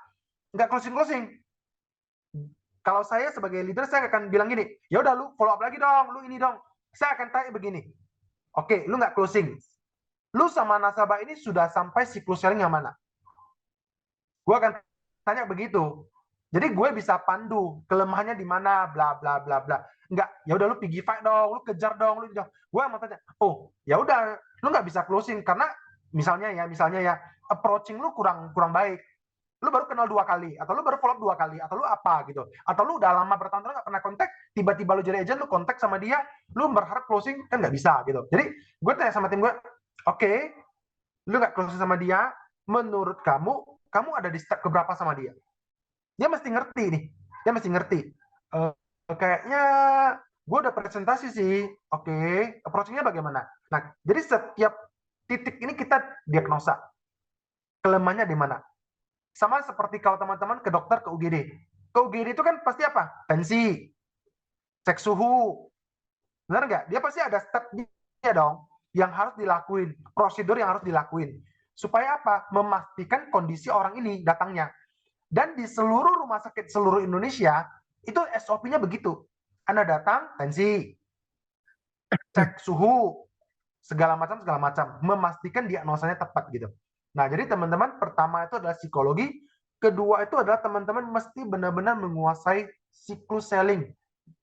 nggak closing. Kalau saya sebagai leader, saya akan bilang gini, ya udah lu follow up lagi dong, lu ini dong. Saya akan tanya begini, oke, lu nggak closing. Lu sama nasabah ini sudah sampai siklus selling yang mana? Gue akan tanya begitu. Jadi gue bisa pandu kelemahannya di mana, bla bla bla bla. Enggak, ya udah lu pergi fight dong, lu kejar dong, lu dong. Gue mau tanya, oh ya udah, lu nggak bisa closing karena misalnya ya approaching lu kurang baik. Lu baru kenal 2 kali, atau lu baru follow up 2 kali, atau lu apa gitu, atau lu udah lama bertahun-tahun nggak pernah kontak, tiba-tiba lu jadi agent, lu kontak sama dia, lu berharap closing kan nggak bisa gitu. Jadi gue tanya sama tim gue, oke, lu nggak closing sama dia, menurut kamu ada di step keberapa sama dia? Dia mesti ngerti nih, dia mesti ngerti. Kayaknya gue udah presentasi sih, oke, approaching-nya bagaimana? Nah, jadi setiap titik ini kita diagnosa kelemahannya di mana. Sama seperti kalau teman-teman ke dokter, ke UGD. Ke UGD itu kan pasti apa? Tensi, cek suhu. Benar nggak? Dia pasti ada step-nya dong yang harus dilakuin, prosedur yang harus dilakuin. Supaya apa? Memastikan kondisi orang ini datangnya. Dan di seluruh rumah sakit seluruh Indonesia, itu SOP-nya begitu. Anda datang, tensi, cek suhu, segala macam, memastikan diagnosanya tepat gitu. Nah, jadi teman-teman, pertama itu adalah psikologi, kedua itu adalah teman-teman mesti benar-benar menguasai siklus selling,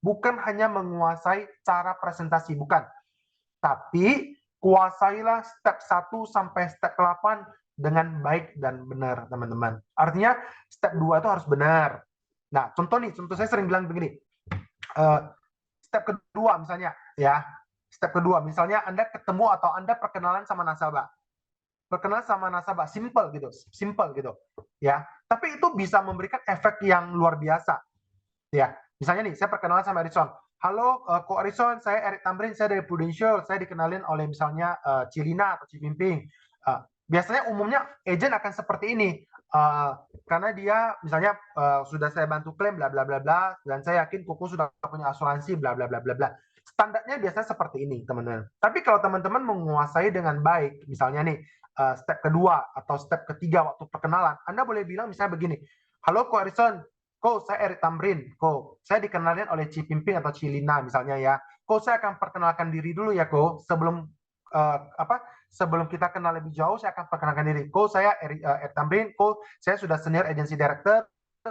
bukan hanya menguasai cara presentasi, bukan. Tapi kuasailah step 1 sampai step 8 dengan baik dan benar, teman-teman. Artinya step 2 itu harus benar. Nah, contoh saya sering bilang begini. Step kedua misalnya, ya. Step kedua, misalnya Anda ketemu atau Anda perkenalan sama nasabah. Perkenalan sama nasabah, simple gitu. Ya. Tapi itu bisa memberikan efek yang luar biasa. Ya. Misalnya nih, saya perkenalan sama Erison. Halo, Ko Erison, saya Eric Tamrin, saya dari Prudential. Saya dikenalin oleh misalnya Cilina atau Cipimping. Biasanya umumnya agent akan seperti ini. Karena dia misalnya sudah saya bantu klaim bla bla bla bla, dan saya yakin Koko sudah punya asuransi bla bla bla bla bla. Standarnya biasanya seperti ini, teman-teman. Tapi kalau teman-teman menguasai dengan baik, misalnya nih step kedua atau step ketiga waktu perkenalan, Anda boleh bilang misalnya begini, halo Ko Erison, Ko saya Eric Tamrin, Ko saya dikenalin oleh Cipimping atau Cilina misalnya ya. Ko saya akan perkenalkan diri dulu ya Ko, sebelum kita kenal lebih jauh, saya akan perkenalkan diri. Ko saya Eric Tamrin, Ko saya sudah senior agency director,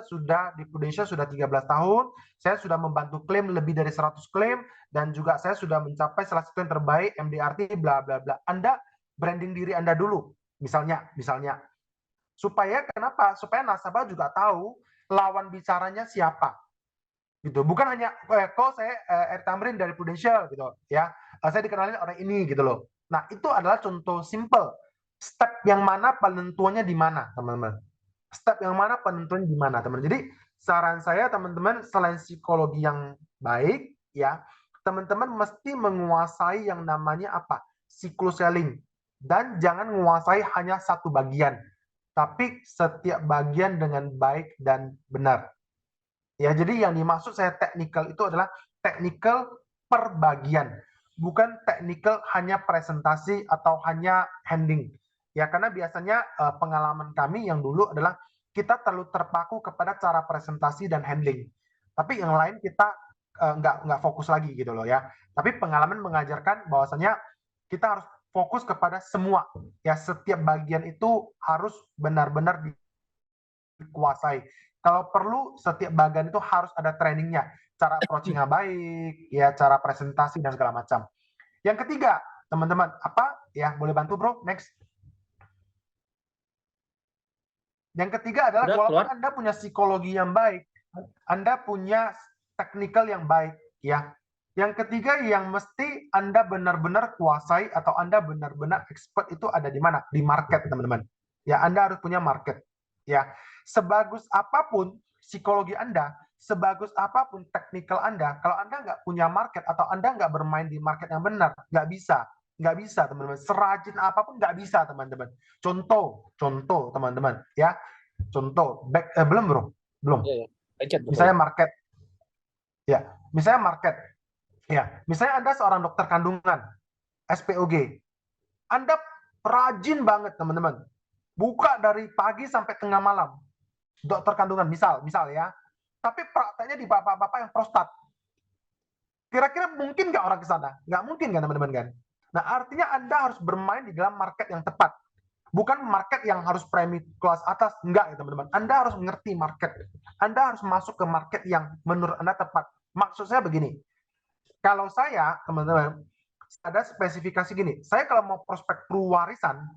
sudah di Prudential sudah 13 tahun, saya sudah membantu klaim lebih dari 100 klaim, dan juga saya sudah mencapai salah satu yang terbaik MDRT bla bla bla. Anda branding diri Anda dulu, misalnya. Supaya kenapa? Supaya nasabah juga tahu lawan bicaranya siapa. Gitu. Bukan hanya kok saya Eric Tamrin dari Prudential gitu ya. Saya dikenalin orang ini gitu loh. Nah, itu adalah contoh simple. Step yang mana penentuannya di mana, teman-teman. step yang mana, penentuan gimana, teman. Jadi saran saya teman-teman, selain psikologi yang baik, ya, teman-teman mesti menguasai yang namanya apa? Siklus selling. Dan jangan menguasai hanya satu bagian, tapi setiap bagian dengan baik dan benar. Ya, jadi yang dimaksud saya technical itu adalah technical per bagian, bukan technical hanya presentasi atau hanya handling. Ya, karena biasanya pengalaman kami yang dulu adalah kita terlalu terpaku kepada cara presentasi dan handling. Tapi yang lain kita nggak fokus lagi gitu loh ya. Tapi pengalaman mengajarkan bahwasanya kita harus fokus kepada semua. Ya, setiap bagian itu harus benar-benar dikuasai. Kalau perlu setiap bagian itu harus ada trainingnya, cara approaching-nya baik, ya cara presentasi dan segala macam. Yang ketiga, teman-teman, apa ya, boleh bantu bro, next. Yang ketiga adalah Udah, walaupun keluar. Anda punya psikologi yang baik, Anda punya technical yang baik, ya. Yang ketiga yang mesti Anda benar-benar kuasai atau Anda benar-benar expert itu ada di mana? Di market, teman-teman. Ya, Anda harus punya market. Ya, sebagus apapun psikologi Anda, sebagus apapun technical Anda, kalau Anda nggak punya market atau Anda nggak bermain di market yang benar, nggak bisa. Nggak bisa, teman-teman. Serajin apapun nggak bisa, teman-teman. Contoh, teman-teman. Ya, contoh. Belum, bro. Belum. Ya, pencet Misalnya betul. market. Ya, misalnya market. Ya, misalnya Anda seorang dokter kandungan, SPOG. Anda rajin banget, teman-teman. Buka dari pagi sampai tengah malam. Dokter kandungan, misal ya. Tapi prakteknya di bapak-bapak yang prostat. Kira-kira mungkin nggak orang ke sana? Nggak mungkin kan, teman-teman kan? Nah, artinya Anda harus bermain di dalam market yang tepat. Bukan market yang harus premi kelas atas, enggak ya teman-teman. Anda harus mengerti market. Anda harus masuk ke market yang menurut Anda tepat. Maksud saya begini, kalau saya, teman-teman, ada spesifikasi gini, saya kalau mau prospek pewarisan,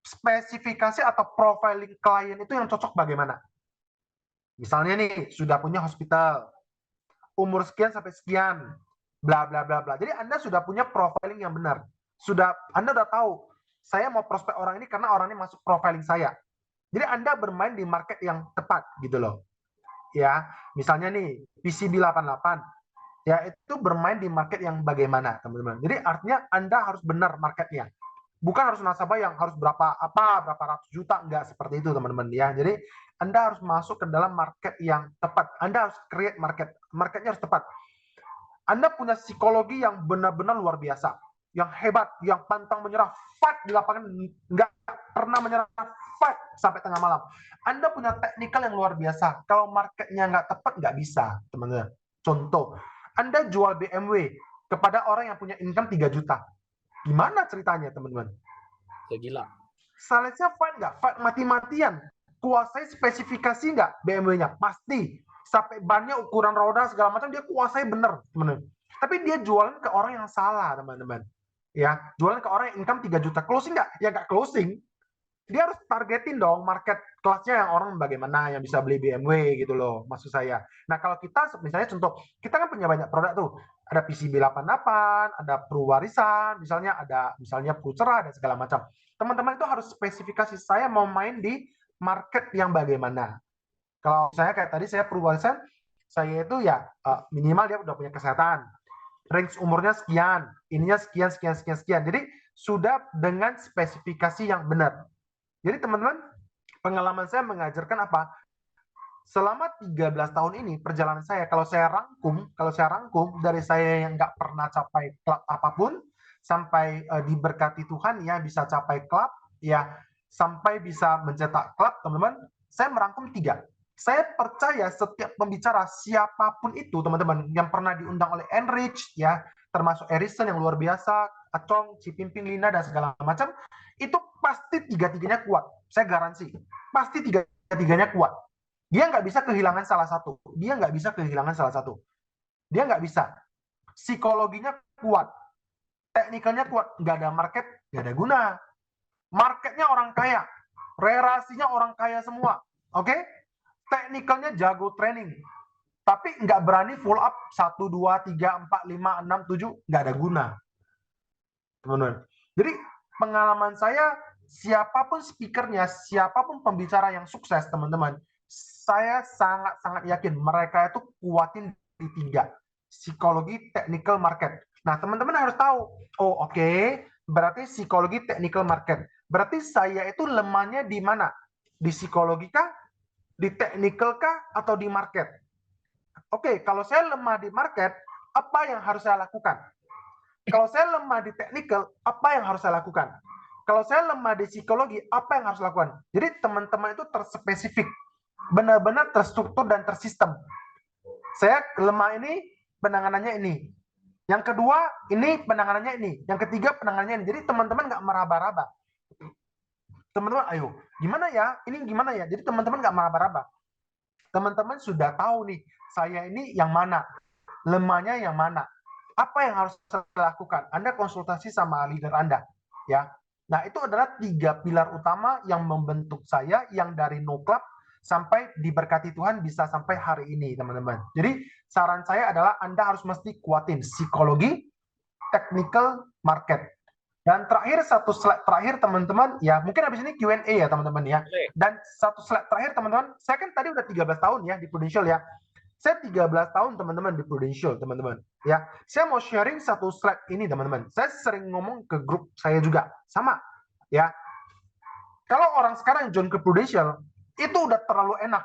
spesifikasi atau profiling klien itu yang cocok bagaimana? Misalnya nih, sudah punya hospital, umur sekian sampai sekian, bla bla bla bla. Jadi Anda sudah punya profiling yang benar. Anda udah tahu, saya mau prospek orang ini karena orang ini masuk profiling saya. Jadi Anda bermain di market yang tepat gitu loh. Ya, misalnya nih PCB 88, ya itu bermain di market yang bagaimana, teman-teman. Jadi artinya Anda harus benar marketnya. Bukan harus nasabah yang harus berapa ratus juta, enggak seperti itu, teman-teman ya. Jadi Anda harus masuk ke dalam market yang tepat. Anda harus create market. Marketnya harus tepat. Anda punya psikologi yang benar-benar luar biasa, yang hebat, yang pantang menyerah, fight di lapangan, nggak pernah menyerah, fight sampai tengah malam. Anda punya teknikal yang luar biasa. Kalau marketnya nggak tepat, nggak bisa, teman-teman. Contoh, Anda jual BMW kepada orang yang punya income 3 juta. Gimana ceritanya, teman-teman? Ya gila. Salesnya fight nggak? Fight mati-matian. Kuasai spesifikasi nggak BMW-nya? Pasti. Sampai bannya, ukuran roda, segala macam, dia kuasai bener, teman-teman. Tapi dia jualan ke orang yang salah, teman-teman. Ya, jualan ke orang yang income 3 juta. Closing nggak? Ya nggak closing. Dia harus targetin dong market kelasnya yang orang bagaimana yang bisa beli BMW gitu loh, maksud saya. Nah, kalau kita misalnya contoh, kita kan punya banyak produk tuh. Ada PCB 88, ada Purwarisan, misalnya ada misalnya Pulcera dan segala macam. Teman-teman itu harus spesifikasi, saya mau main di market yang bagaimana. Kalau saya kayak tadi saya Purwarisan, saya itu ya minimal dia udah punya kesehatan. Range umurnya sekian, ininya sekian, sekian, sekian, sekian. Jadi sudah dengan spesifikasi yang benar. Jadi teman-teman, pengalaman saya mengajarkan apa? Selama 13 tahun ini perjalanan saya, kalau saya rangkum dari saya yang nggak pernah capai klub apapun sampai diberkati Tuhan ya bisa capai klub ya sampai bisa mencetak klub, teman-teman, saya merangkum 3. Saya percaya setiap pembicara siapapun itu, teman-teman, yang pernah diundang oleh Enrich ya, termasuk Erison yang luar biasa, Acong, Cipimping, Lina dan segala macam, itu pasti 3-tiganya kuat. Saya garansi, pasti 3-tiganya kuat. Dia nggak bisa kehilangan salah satu. Dia nggak bisa kehilangan salah satu. Dia nggak bisa. Psikologinya kuat. Teknikalnya kuat. Nggak ada market, nggak ada guna. Marketnya orang kaya. Relasinya orang kaya semua. Oke? Teknikalnya jago training. Tapi nggak berani full up 1, 2, 3, 4, 5, 6, 7. Nggak ada guna. Teman-teman. Jadi pengalaman saya siapapun speakernya, siapapun pembicara yang sukses, teman-teman, saya sangat-sangat yakin mereka itu kuatin di 3. Psikologi, technical, market. Nah, teman-teman harus tahu, oh oke, berarti psikologi, technical, market. Berarti saya itu lemahnya di mana? Di psikologi kah? Di technical kah? Atau di market? Oke, kalau saya lemah di market, apa yang harus saya lakukan? Kalau saya lemah di technical, apa yang harus saya lakukan? Kalau saya lemah di psikologi, apa yang harus lakukan? Jadi teman-teman itu terspesifik, benar-benar terstruktur dan tersistem. Saya lemah ini, penanganannya ini. Yang kedua, ini penanganannya ini. Yang ketiga, penanganannya ini. Jadi teman-teman nggak meraba-raba. Teman-teman, ayo, gimana ya? Ini gimana ya? Jadi teman-teman nggak meraba-raba. Teman-teman sudah tahu nih, saya ini yang mana, lemahnya yang mana. Apa yang harus saya lakukan? Anda konsultasi sama leader Anda, ya. Nah, itu adalah 3 pilar utama yang membentuk saya, yang dari no club sampai diberkati Tuhan bisa sampai hari ini, teman-teman. Jadi, saran saya adalah Anda harus mesti kuatin psikologi, technical, market. Dan terakhir, satu slide terakhir, teman-teman, ya mungkin habis ini Q&A ya, teman-teman ya. Dan satu slide terakhir, teman-teman, saya kan tadi udah 13 tahun ya di Prudential ya. Saya 13 tahun teman-teman di Prudential, teman-teman. Ya, saya mau sharing satu slide ini, teman-teman. Saya sering ngomong ke grup saya juga, sama. Ya, kalau orang sekarang join ke Prudential, itu udah terlalu enak.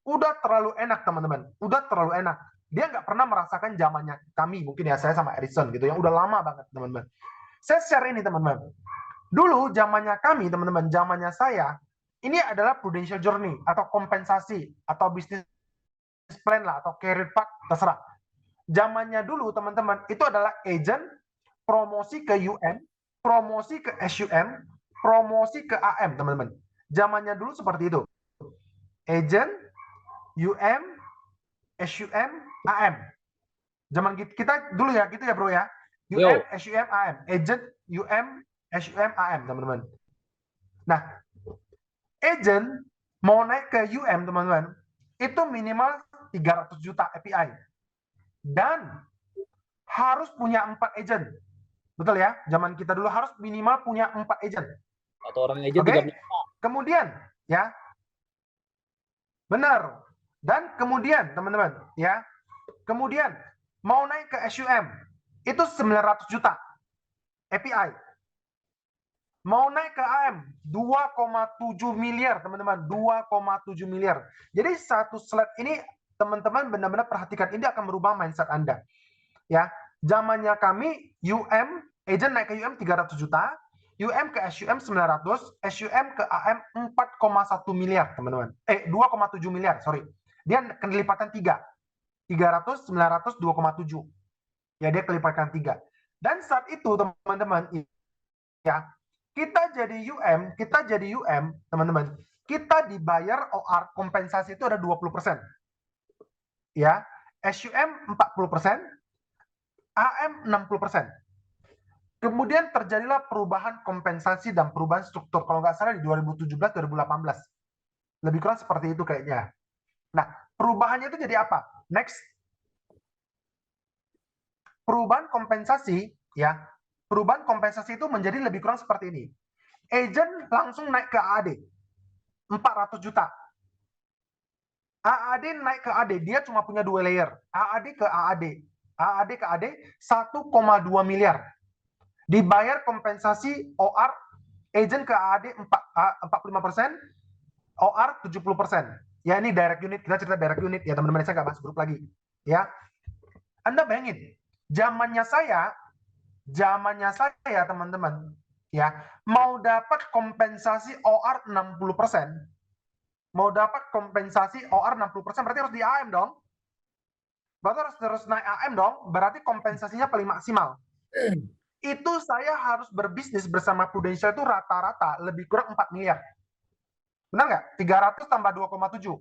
Udah terlalu enak, teman-teman. Udah terlalu enak. Dia nggak pernah merasakan zamannya kami, mungkin ya saya sama Edison gitu, yang udah lama banget, teman-teman. Saya share ini, teman-teman. Dulu zamannya kami, teman-teman, zamannya saya, ini adalah Prudential Journey atau kompensasi atau bisnis plan lah atau career path, terserah. Zamannya dulu, teman-teman, itu adalah agent, promosi ke UM, promosi ke SUM, promosi ke AM, teman-teman. Zamannya dulu seperti itu. Agent, UM, SUM, AM. Zaman kita dulu ya, gitu ya bro ya. UM, SUM, AM. Agent, UM, SUM, AM, teman-teman. Nah, agent mau naik ke UM, teman-teman, itu minimal 300 juta API. Dan harus punya 4 agent. Betul ya? Zaman kita dulu harus minimal punya 4 agent. Atau orang agent okay? Kemudian, ya. Benar. Dan kemudian, teman-teman, ya. Kemudian, mau naik ke SUM, itu 900 juta API. Mau naik ke AM, 2,7 miliar, teman-teman. 2,7 miliar. Jadi satu slide ini, teman-teman benar-benar perhatikan. Ini akan merubah mindset Anda. Ya, zamannya kami, UM, agent naik ke UM 300 juta, UM ke SUM 900, SUM ke AM 4,1 miliar, teman-teman. 2,7 miliar, sorry. Dia kelipatan 3. 300, 900, 2,7. Ya, dia kelipatan 3. Dan saat itu, teman-teman, ya, kita jadi UM, teman-teman, kita dibayar OR kompensasi itu ada 20%. Ya, SUM 40%, AM 60%. Kemudian terjadilah perubahan kompensasi dan perubahan struktur. Kalau nggak salah di 2017-2018. Lebih kurang seperti itu kayaknya. Nah, perubahannya itu jadi apa? Next. Perubahan kompensasi, ya. Perubahan kompensasi itu menjadi lebih kurang seperti ini. Agent langsung naik ke AAD. 400 juta. AAD naik ke AD, dia cuma punya 2 layer. AAD ke AAD. AAD ke AD 1,2 miliar. Dibayar kompensasi OR agent ke AAD 45%, OR 70%. Ya, ini direct unit, kita cerita direct unit ya teman-teman, saya nggak bahas grup lagi. Ya, Anda bayangin, zamannya saya teman-teman, ya, mau dapat kompensasi OR 60%, mau dapat kompensasi OR 60%, berarti harus di AM dong. Berarti harus terus naik AM dong, berarti kompensasinya paling maksimal. Itu saya harus berbisnis bersama Prudential itu rata-rata lebih kurang 4 miliar. Benar nggak? 300 tambah 2,7.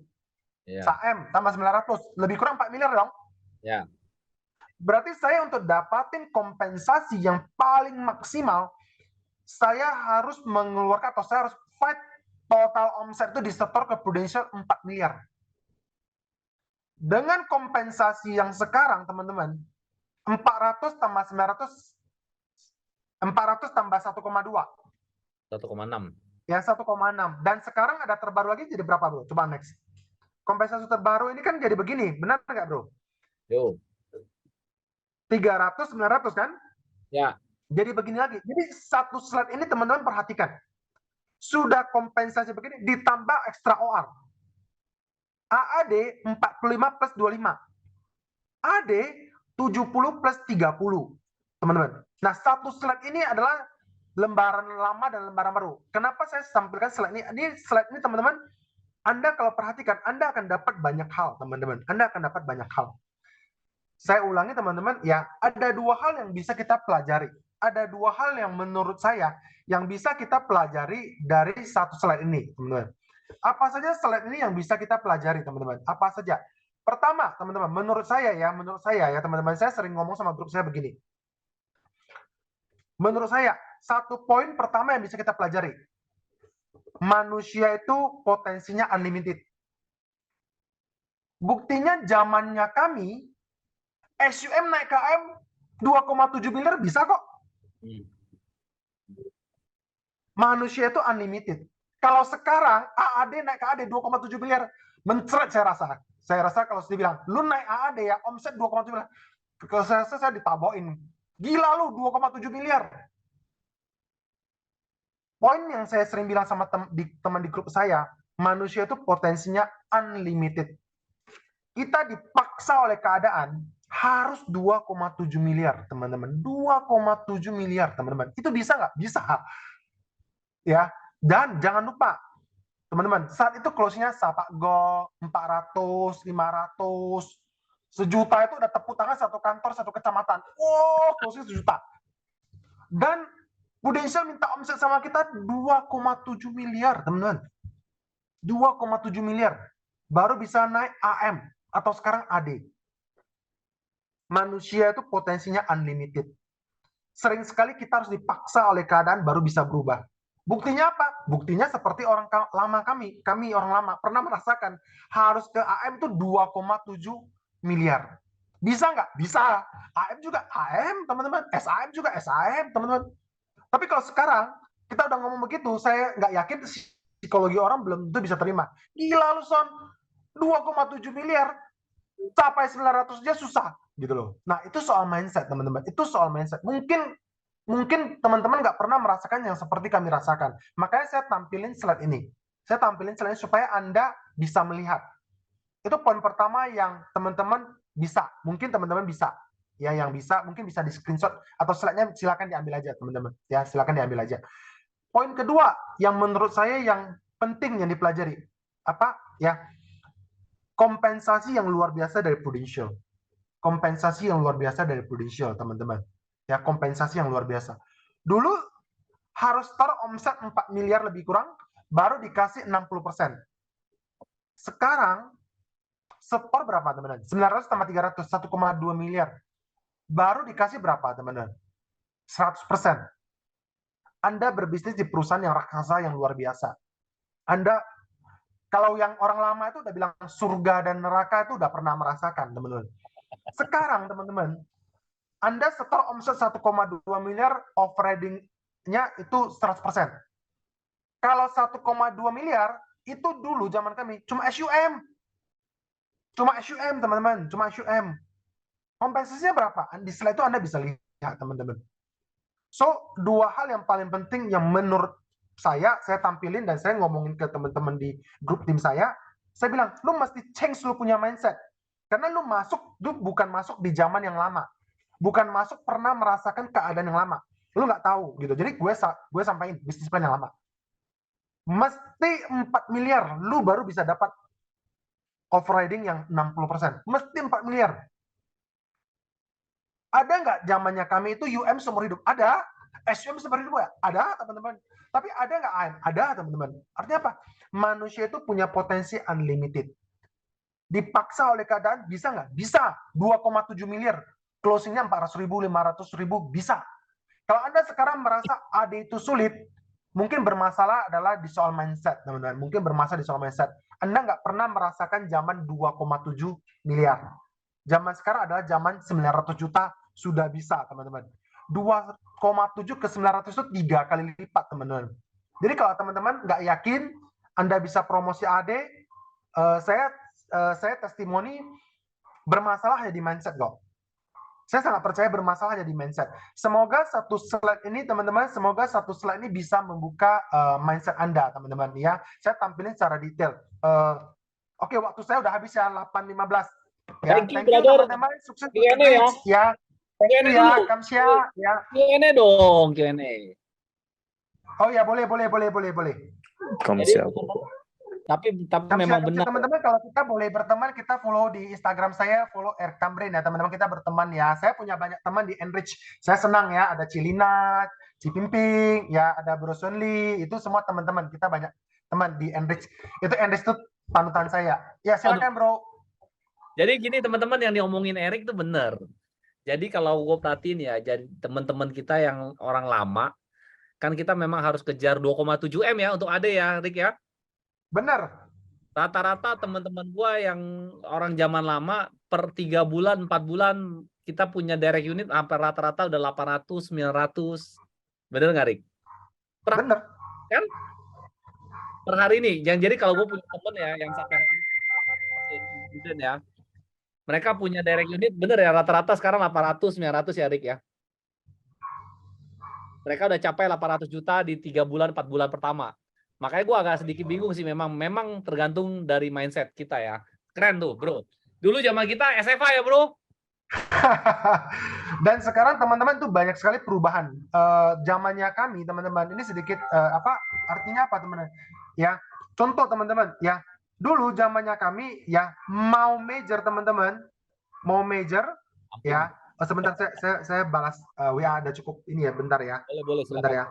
Yeah. SAM tambah 900. Lebih kurang 4 miliar dong? Ya. Yeah. Berarti saya untuk dapatin kompensasi yang paling maksimal, saya harus mengeluarkan atau saya harus fight total omset itu disetor ke Prudential 4 miliar. Dengan kompensasi yang sekarang, teman-teman, 400 tambah 900, 400 tambah 1,2. 1,6. Ya, 1,6. Dan sekarang ada terbaru lagi jadi berapa, bro? Coba next. Kompensasi terbaru ini kan jadi begini, benar nggak, bro? Yo. 300, 900 kan? Ya. Jadi begini lagi. Jadi satu slide ini teman-teman perhatikan. Sudah kompensasi begini, ditambah ekstra OR. AAD 45 plus 25. AD 70 plus 30. Teman-teman. Nah, satu slide ini adalah lembaran lama dan lembaran baru. Kenapa saya sampaikan slide ini? Ini slide ini, teman-teman, Anda kalau perhatikan, Anda akan dapat banyak hal, teman-teman. Anda akan dapat banyak hal. Saya ulangi, teman-teman, ya, ada dua hal yang bisa kita pelajari. Ada dua hal yang menurut saya yang bisa kita pelajari dari satu slide ini, teman-teman. Apa saja slide ini yang bisa kita pelajari, teman-teman? Apa saja? Pertama, teman-teman, menurut saya ya, teman-teman, saya sering ngomong sama grup saya begini. Menurut saya, satu poin pertama yang bisa kita pelajari, manusia itu potensinya unlimited. Buktinya zamannya kami, SUM naik KM 2,7 miliar bisa kok. Manusia itu unlimited. Kalau sekarang AAD naik ke AAD 2,7 miliar, mencret saya rasa. Saya rasa kalau dia bilang, lu naik AAD ya, omset 2,7 miliar. Kalau saya ditaboin. Gila lu, 2,7 miliar. Poin yang saya sering bilang sama teman di grup saya, manusia itu potensinya unlimited. Kita dipaksa oleh keadaan harus 2,7 miliar, teman-teman. 2,7 miliar, teman-teman. Itu bisa nggak? Bisa. Ya, dan jangan lupa, teman-teman, saat itu closing-nya Sapak Go 400, 500, sejuta itu udah tepuk tangan satu kantor, satu kecamatan. Wow, closing sejuta. Dan Prudential minta omset sama kita 2,7 miliar, teman-teman. 2,7 miliar. Baru bisa naik AM atau sekarang AD. Manusia itu potensinya unlimited. Sering sekali kita harus dipaksa oleh keadaan baru bisa berubah. Buktinya apa? Buktinya seperti orang lama kami orang lama pernah merasakan harus ke AM itu 2,7 miliar. Bisa nggak? Bisa. AM juga AM, teman-teman. SAM juga SAM, teman-teman. Tapi kalau sekarang kita udah ngomong begitu, saya nggak yakin psikologi orang belum tentu bisa terima. Gila lu, Son. 2,7 miliar. Capai 900 aja susah. Gitu loh. Nah, itu soal mindset, teman-teman. Itu soal mindset. Mungkin teman-teman nggak pernah merasakan yang seperti kami rasakan. Makanya saya tampilin slide ini. Saya tampilin slide ini supaya Anda bisa melihat. Itu poin pertama yang teman-teman bisa. Mungkin teman-teman bisa. Ya, yang bisa mungkin bisa di screenshot atau slide-nya silakan diambil aja, teman-teman. Ya, silakan diambil aja. Poin kedua yang menurut saya yang penting yang dipelajari. Apa? Ya. Kompensasi yang luar biasa dari Prudential. Kompensasi yang luar biasa dari Prudential, teman-teman. Ya, kompensasi yang luar biasa. Dulu harus start omset 4 miliar lebih kurang, baru dikasih 60%. Sekarang, store berapa, teman-teman? 900 tambah 300, 1,2 miliar. Baru dikasih berapa, teman-teman? 100%. Anda berbisnis di perusahaan yang raksasa yang luar biasa. Anda, kalau yang orang lama itu udah bilang surga dan neraka itu udah pernah merasakan, teman-teman. Sekarang, teman-teman, Anda setor omset 1,2 miliar, operating-nya itu 100%. Kalau 1,2 miliar, itu dulu zaman kami, cuma SUM. Cuma SUM, teman-teman. Cuma SUM. Kompensasinya berapa? Di slide itu Anda bisa lihat, teman-teman. So, dua hal yang paling penting yang menurut saya tampilin dan saya ngomongin ke teman-teman di grup tim saya bilang, lu mesti change lu punya mindset. Karena lu bukan masuk di zaman yang lama. Bukan masuk pernah merasakan keadaan yang lama. Lu nggak tahu gitu. Jadi gue sampaikan bisnis plan yang lama. Mesti 4 miliar lu baru bisa dapat overriding yang 60%. Mesti 4 miliar. Ada nggak zamannya kami itu UM seumur hidup? Ada. SUM seumur hidup ya? Ada, teman-teman. Tapi ada nggak AM? Ada, teman-teman. Artinya apa? Manusia itu punya potensi unlimited. Dipaksa oleh keadaan, bisa nggak? Bisa. 2,7 miliar. Closingnya 400 ribu, 500 ribu, bisa. Kalau Anda sekarang merasa AD itu sulit, mungkin bermasalah adalah di soal mindset, teman-teman. Mungkin bermasalah di soal mindset. Anda nggak pernah merasakan zaman 2,7 miliar. Zaman sekarang adalah zaman 900 juta sudah bisa, teman-teman. 2,7 ke 900 itu 3 kali lipat, teman-teman. Jadi kalau teman-teman nggak yakin Anda bisa promosi AD, saya testimoni bermasalah ya di mindset kok. Saya sangat percaya bermasalah ya di mindset. Semoga satu slide ini teman-teman, semoga satu slide ini bisa membuka mindset Anda teman-teman ya. Saya tampilin secara detail. Oke, waktu saya udah habis ya 8:15. Ya, Thank you, thank you brother. teman-teman. Sukses untuk Q&A ya. Rich ya. Q&A Ya, dulu. Kamsya ya. Q&A dong, Q&A. Oh ya, boleh. Jadi, tapi memang benar. Teman-teman, kalau kita boleh berteman, kita follow di Instagram saya, follow Tamrin ya teman-teman, kita berteman ya. Saya punya banyak teman di Enrich. Saya senang ya, ada Cilina, Cipimping, ya ada Bro Sunli, itu semua teman-teman. Kita banyak teman di Enrich. Itu Enrich itu panutan saya. Ya, silakan Bro. Jadi gini teman-teman, yang diomongin Erik itu benar. Jadi kalau gue perhatiin ya, jadi teman-teman kita yang orang lama, kan kita memang harus kejar 2,7 M ya untuk AD ya, Rick ya. Benar. Rata-rata teman-teman gua yang orang zaman lama per 3 bulan, 4 bulan kita punya direct unit hampir rata-rata udah 800, 900. Bener nggak, Rik? Benar. Kan? Per hari ini. Yang jadi kalau gue punya temen ya yang sampai hari ini student ya. Mereka punya direct unit bener ya rata-rata sekarang 800, 900 ya, Rik ya. Mereka udah capai 800 juta di 3 bulan, 4 bulan pertama. Makanya gue agak sedikit bingung sih, memang tergantung dari mindset kita ya. Keren tuh, Bro. Dulu zaman kita SFA ya, Bro. Dan sekarang teman-teman tuh banyak sekali perubahan. Zamannya kami, teman-teman, ini sedikit artinya apa, teman-teman? Ya, contoh teman-teman, ya. Dulu zamannya kami ya mau major teman-teman, ya. Sebentar saya balas WA ada cukup ini ya, bentar ya. Boleh sebentar ya.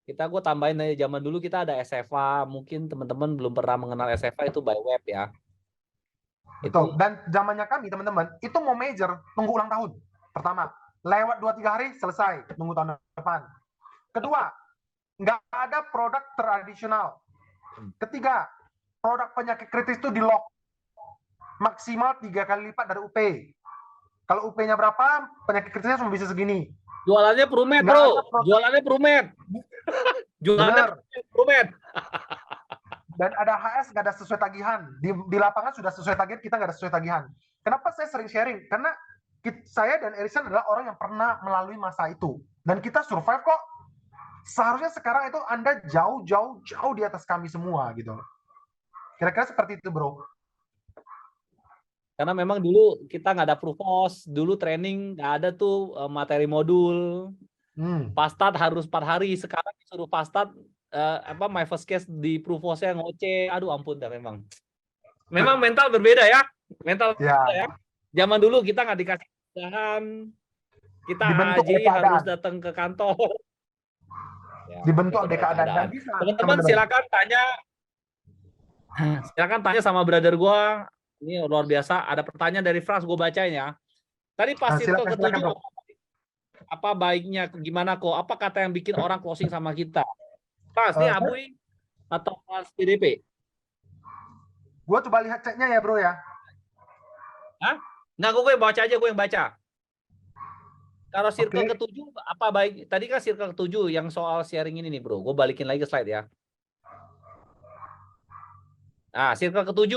Gue tambahin dari zaman dulu kita ada SFA, mungkin teman-teman belum pernah mengenal SFA itu by web ya. Betul. Dan zamannya kami teman-teman itu mau major tunggu ulang tahun. Pertama, lewat 2-3 hari selesai, tunggu tahun depan. Kedua, nggak ada produk tradisional. Ketiga, produk penyakit kritis itu di lock maksimal 3 kali lipat dari UP. Kalau UP-nya berapa, penyakit kritisnya cuma bisa segini. Jualannya Prumed, Bro. Jualannya Prumed. Jualannya Prumed. Dan ada HS nggak ada sesuai tagihan. Di lapangan sudah sesuai tagihan, kita nggak ada sesuai tagihan. Kenapa saya sering sharing? Karena saya dan Erickson adalah orang yang pernah melalui masa itu. Dan kita survive kok. Seharusnya sekarang itu Anda jauh di atas kami semua gitu. Kira-kira seperti itu, Bro. Karena memang dulu kita nggak ada Prufos, dulu training nggak ada tuh materi modul. Pastat harus 4 hari, sekarang disuruh pastat my first case di Prufosnya ngoceh. Aduh ampun dah memang. Memang mental berbeda ya. Mental berbeda ya. Zaman dulu kita nggak dikasih kemudahan. Kita dibentuk aja harus datang ke kantor. Ya, dibentuk oleh keadaan. Teman-teman silakan tanya. Silakan tanya sama brother gua. Ini luar biasa. Ada pertanyaan dari Frans, gue bacain ya. Tadi pas circle ke-7 apa baiknya, gimana kok? Apa kata yang bikin orang closing sama kita? Frans, ini Abuy atau Frans PDP? Gue coba lihat ceknya ya, Bro ya. Hah? Nggak, gue yang baca aja, gue yang baca. Kalau circle ke-7, apa baik? Tadi kan circle ke-7 yang soal sharing ini nih, Bro. Gue balikin lagi ke slide ya. Nah, circle ke-7.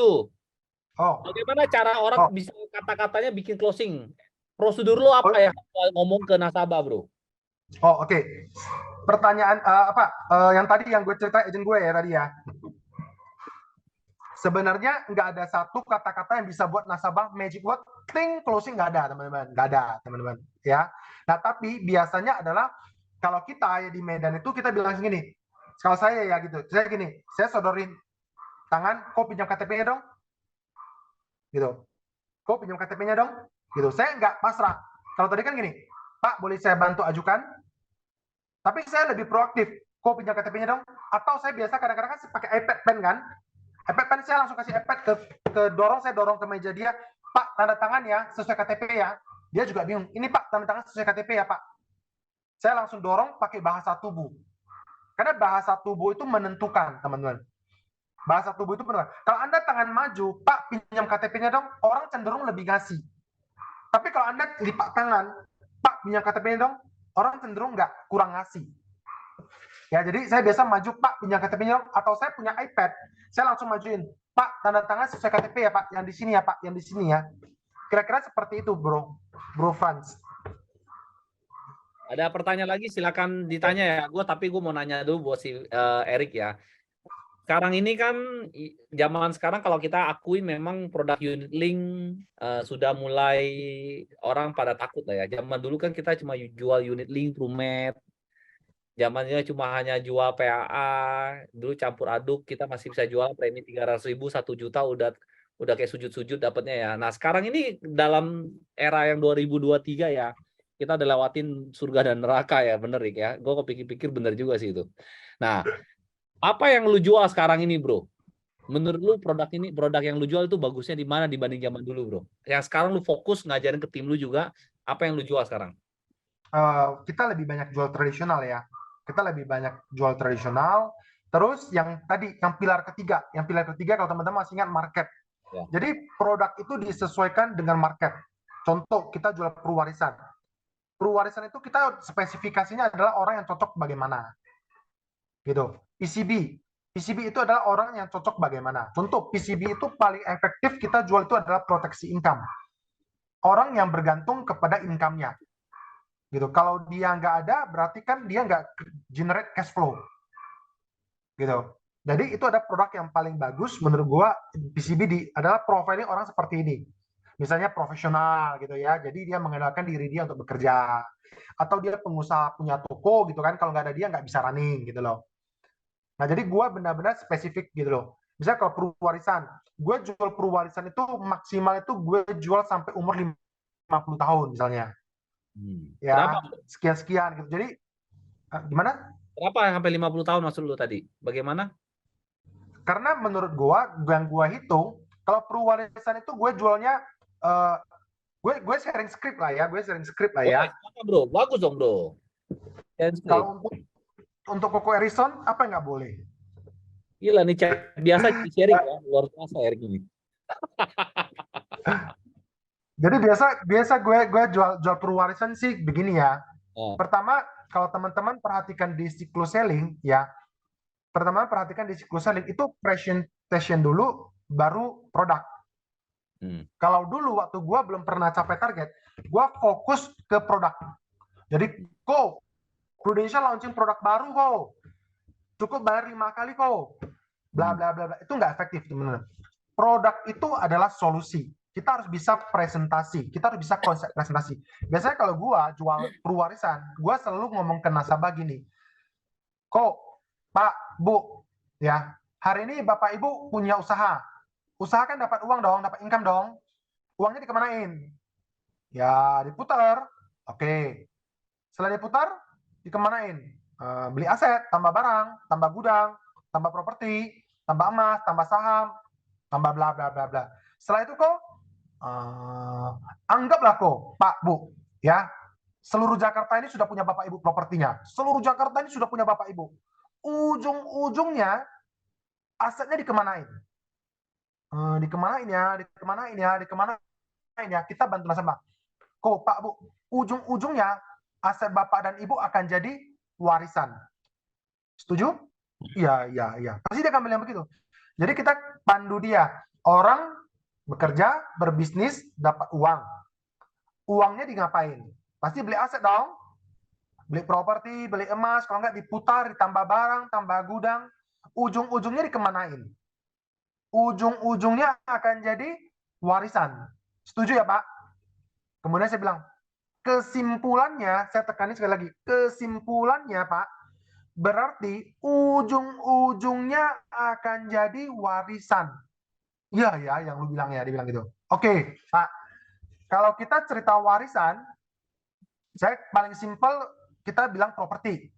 Bagaimana cara orang bisa kata-katanya bikin closing? Prosedur lo apa ya ngomong ke nasabah, Bro? Oke. Pertanyaan yang tadi yang gue cerita agent gue ya tadi ya. Sebenarnya nggak ada satu kata-kata yang bisa buat nasabah magic word ting closing, nggak ada teman-teman, ya. Nah tapi biasanya adalah kalau kita ya di Medan itu kita bilang gini, kalau saya ya gitu, saya gini, saya sodorin tangan, kok pinjam KTP-nya dong, gitu, kok pinjam KTP-nya dong, gitu. Saya nggak pasrah. Kalau tadi kan gini, Pak boleh saya bantu ajukan, tapi saya lebih proaktif, kok pinjam KTP-nya dong, atau saya biasa kadang-kadang kan pakai iPad pen kan. iPad pen saya langsung kasih iPad saya dorong ke meja dia, Pak tanda tangan ya sesuai KTP ya. Dia juga bingung, ini Pak tanda tangan sesuai KTP ya Pak. Saya langsung dorong pakai bahasa tubuh. Karena bahasa tubuh itu menentukan, teman-teman. Bahasa tubuh itu menentukan. Kalau Anda tangan maju, Pak pinjam KTP-nya dong, orang cenderung lebih ngasih. Tapi kalau Anda lipat tangan, Pak pinjam KTP-nya dong, orang cenderung nggak, kurang ngasih. Ya, jadi saya biasa maju, Pak, punya KTP-nya, atau saya punya iPad, saya langsung majuin, Pak, tanda tangan sesuai KTP ya, Pak, yang di sini ya, Pak, yang di sini ya. Kira-kira seperti itu, Bro Franz. Ada pertanyaan lagi, silakan ditanya ya. Tapi gue mau nanya dulu buat si Erik ya. Sekarang ini kan zaman sekarang kalau kita akui memang produk unit link sudah mulai orang pada takut lah ya. Zaman dulu kan kita cuma jual unit link, Prumet. Zamannya cuma hanya jual PAA, dulu campur aduk kita masih bisa jual premi 300.000, 1 juta udah kayak sujud-sujud dapatnya ya. Nah, sekarang ini dalam era yang 2023 ya, kita udah lewatin surga dan neraka ya, bener Rik ya. Gue kepikir-pikir bener juga sih itu. Nah, apa yang lu jual sekarang ini, Bro? Menurut lu produk yang lu jual itu bagusnya di mana dibanding zaman dulu, Bro? Yang sekarang lu fokus ngajarin ke tim lu juga, apa yang lu jual sekarang? Kita lebih banyak jual tradisional ya. Kita lebih banyak jual tradisional. Terus yang tadi, yang pilar ketiga kalau teman-teman masih ingat, market. Ya. Jadi produk itu disesuaikan dengan market. Contoh, kita jual perwarisan. Perwarisan itu kita spesifikasinya adalah orang yang cocok bagaimana. Gitu. PCB itu adalah orang yang cocok bagaimana. Contoh, PCB itu paling efektif kita jual itu adalah proteksi income. Orang yang bergantung kepada income-nya. Gitu. Kalau dia nggak ada, berarti kan dia nggak generate cash flow. Gitu. Jadi itu ada produk yang paling bagus menurut gua, PCB adalah profiling orang seperti ini. Misalnya profesional gitu ya, jadi dia mengandalkan diri dia untuk bekerja. Atau dia pengusaha punya toko gitu kan, kalau nggak ada dia nggak bisa running gitu loh. Nah jadi gua benar-benar spesifik gitu loh. Misalnya kalau perwarisan, gue jual perwarisan itu maksimal itu gue jual sampai umur 50 tahun misalnya. Ya, sekian-sekian gitu. Jadi gimana? Kenapa sampai 50 tahun maksud lu tadi? Bagaimana? Karena menurut gua, yang gua hitung, kalau perwarisan itu gue jualnya gue sharing script lah ya, Bro, bagus dong, Bro. Kalau untuk Koko Erison apa nggak boleh? Gila nih, biasa sharing ya, luar biasa Erik ini. Jadi biasa gue jual perwarisan sih begini ya. Pertama, kalau teman-teman perhatikan di siklus selling ya, itu presentation dulu baru produk. Kalau dulu waktu gue belum pernah capai target, gue fokus ke produk. Jadi, Prudential launching produk baru cukup bayar 5 kali bla bla bla, itu nggak efektif teman-teman. Produk itu adalah solusi. Kita harus bisa presentasi, kita harus bisa konsep presentasi. Biasanya kalau gue jual perwarisan, gue selalu ngomong ke nasabah gini, Pak, Bu, ya, hari ini Bapak Ibu punya usaha kan dapat uang dong, dapat income dong. Uangnya dikemanain? Ya diputar. Oke. Setelah diputar, dikemanain? Beli aset, tambah barang, tambah gudang, tambah properti, tambah emas, tambah saham, tambah bla bla bla bla. Setelah itu anggaplah Pak, Bu, ya, seluruh Jakarta ini sudah punya Bapak Ibu propertinya. Seluruh Jakarta ini sudah punya Bapak Ibu. Ujung-ujungnya asetnya dikemanain? Dikemanain ya, kita bantu nasabah. Pak, Bu, ujung-ujungnya aset Bapak dan Ibu akan jadi warisan. Setuju? Iya. Pasti dia akan bilang begitu. Jadi kita pandu dia. Orang bekerja, berbisnis, dapat uang. Uangnya ngapain? Pasti beli aset dong. Beli properti, beli emas, kalau nggak diputar, ditambah barang, tambah gudang. Ujung-ujungnya dikemanain? Ujung-ujungnya akan jadi warisan. Setuju ya Pak? Kemudian saya bilang, kesimpulannya, saya tekani sekali lagi, kesimpulannya Pak, berarti ujung-ujungnya akan jadi warisan. Iya ya, yang lu bilang ya, dia bilang gitu. Oke, Pak, kalau kita cerita warisan, saya paling simpel, kita bilang properti.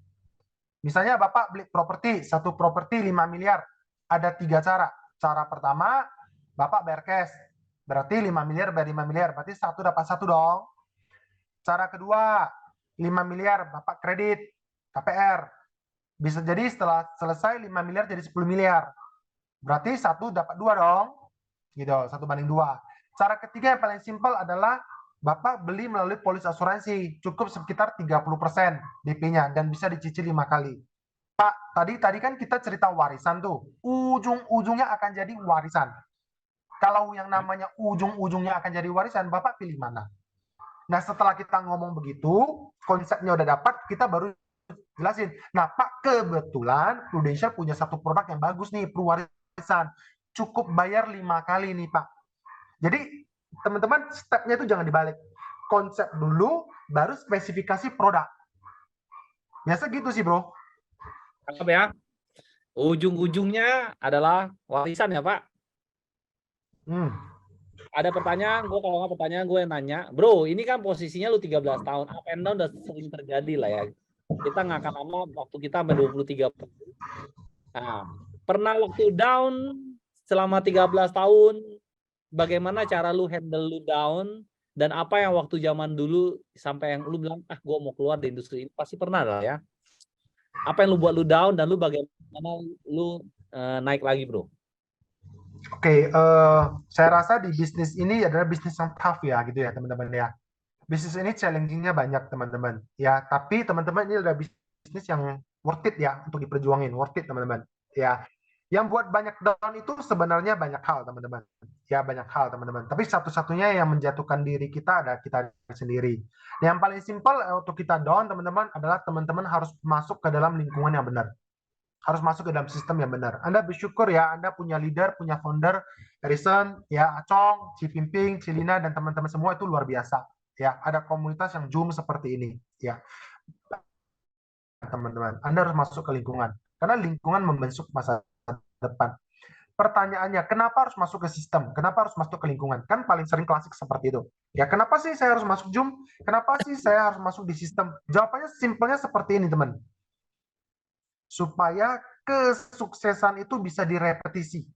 Misalnya Bapak beli properti, satu properti 5 miliar, ada 3 cara. Cara pertama, Bapak bayar cash, berarti 5 miliar bayar 5 miliar, berarti satu dapat satu dong. Cara kedua, 5 miliar Bapak kredit, KPR. Bisa jadi setelah selesai 5 miliar jadi 10 miliar. Berarti satu dapat dua dong. Gitu, 1/2. Cara ketiga yang paling simpel adalah Bapak beli melalui polis asuransi, cukup sekitar 30% DP-nya dan bisa dicicil 5 kali. Pak, tadi kan kita cerita warisan tuh. Ujung-ujungnya akan jadi warisan. Kalau yang namanya ujung-ujungnya akan jadi warisan, Bapak pilih mana? Nah, setelah kita ngomong begitu, konsepnya udah dapat, kita baru jelasin. Nah, Pak, kebetulan Prudential punya satu produk yang bagus nih, warisan. Cukup bayar 5 kali nih, Pak. Jadi, teman-teman, stepnya itu jangan dibalik. Konsep dulu, baru spesifikasi produk. Biasa gitu sih, bro. Cakep ya. Ujung-ujungnya adalah warisan ya, Pak. Ada pertanyaan, kalau nggak pertanyaan gue yang nanya. Bro, ini kan posisinya lu 13 tahun. Up and down udah sering terjadi lah ya. Kita nggak akan lama waktu kita sampai 23. Nah, pernah waktu down selama 13 tahun, bagaimana cara lu handle lu down, dan apa yang waktu zaman dulu sampai yang lu bilang, gue mau keluar dari industri ini, pasti pernah lah ya. Apa yang lu buat lu down, dan lu bagaimana lu naik lagi, bro? Oke, saya rasa di bisnis ini adalah bisnis yang tough ya, gitu ya teman-teman ya. Bisnis ini challenging-nya banyak teman-teman. Ya, tapi teman-teman ini adalah bisnis yang worth it ya untuk diperjuangin, worth it teman-teman. Ya, yang buat banyak down itu sebenarnya banyak hal teman-teman. Ya, banyak hal teman-teman. Tapi satu-satunya yang menjatuhkan diri kita ada kita sendiri. Yang paling simpel untuk kita down teman-teman adalah teman-teman harus masuk ke dalam lingkungan yang benar. Harus masuk ke dalam sistem yang benar. Anda bersyukur ya, Anda punya leader, punya founder, Harrison, ya, Acong, Xi Jinping, Cilina, dan teman-teman semua itu luar biasa. Ya, ada komunitas yang Zoom seperti ini. Ya, teman-teman, Anda harus masuk ke lingkungan. Karena lingkungan membentuk masa depan. Pertanyaannya, kenapa harus masuk ke sistem? Kenapa harus masuk ke lingkungan? Kan paling sering klasik seperti itu. Ya, kenapa sih saya harus masuk Zoom? Kenapa sih saya harus masuk di sistem? Jawabannya simpelnya seperti ini, teman. Supaya kesuksesan itu bisa direpetisi.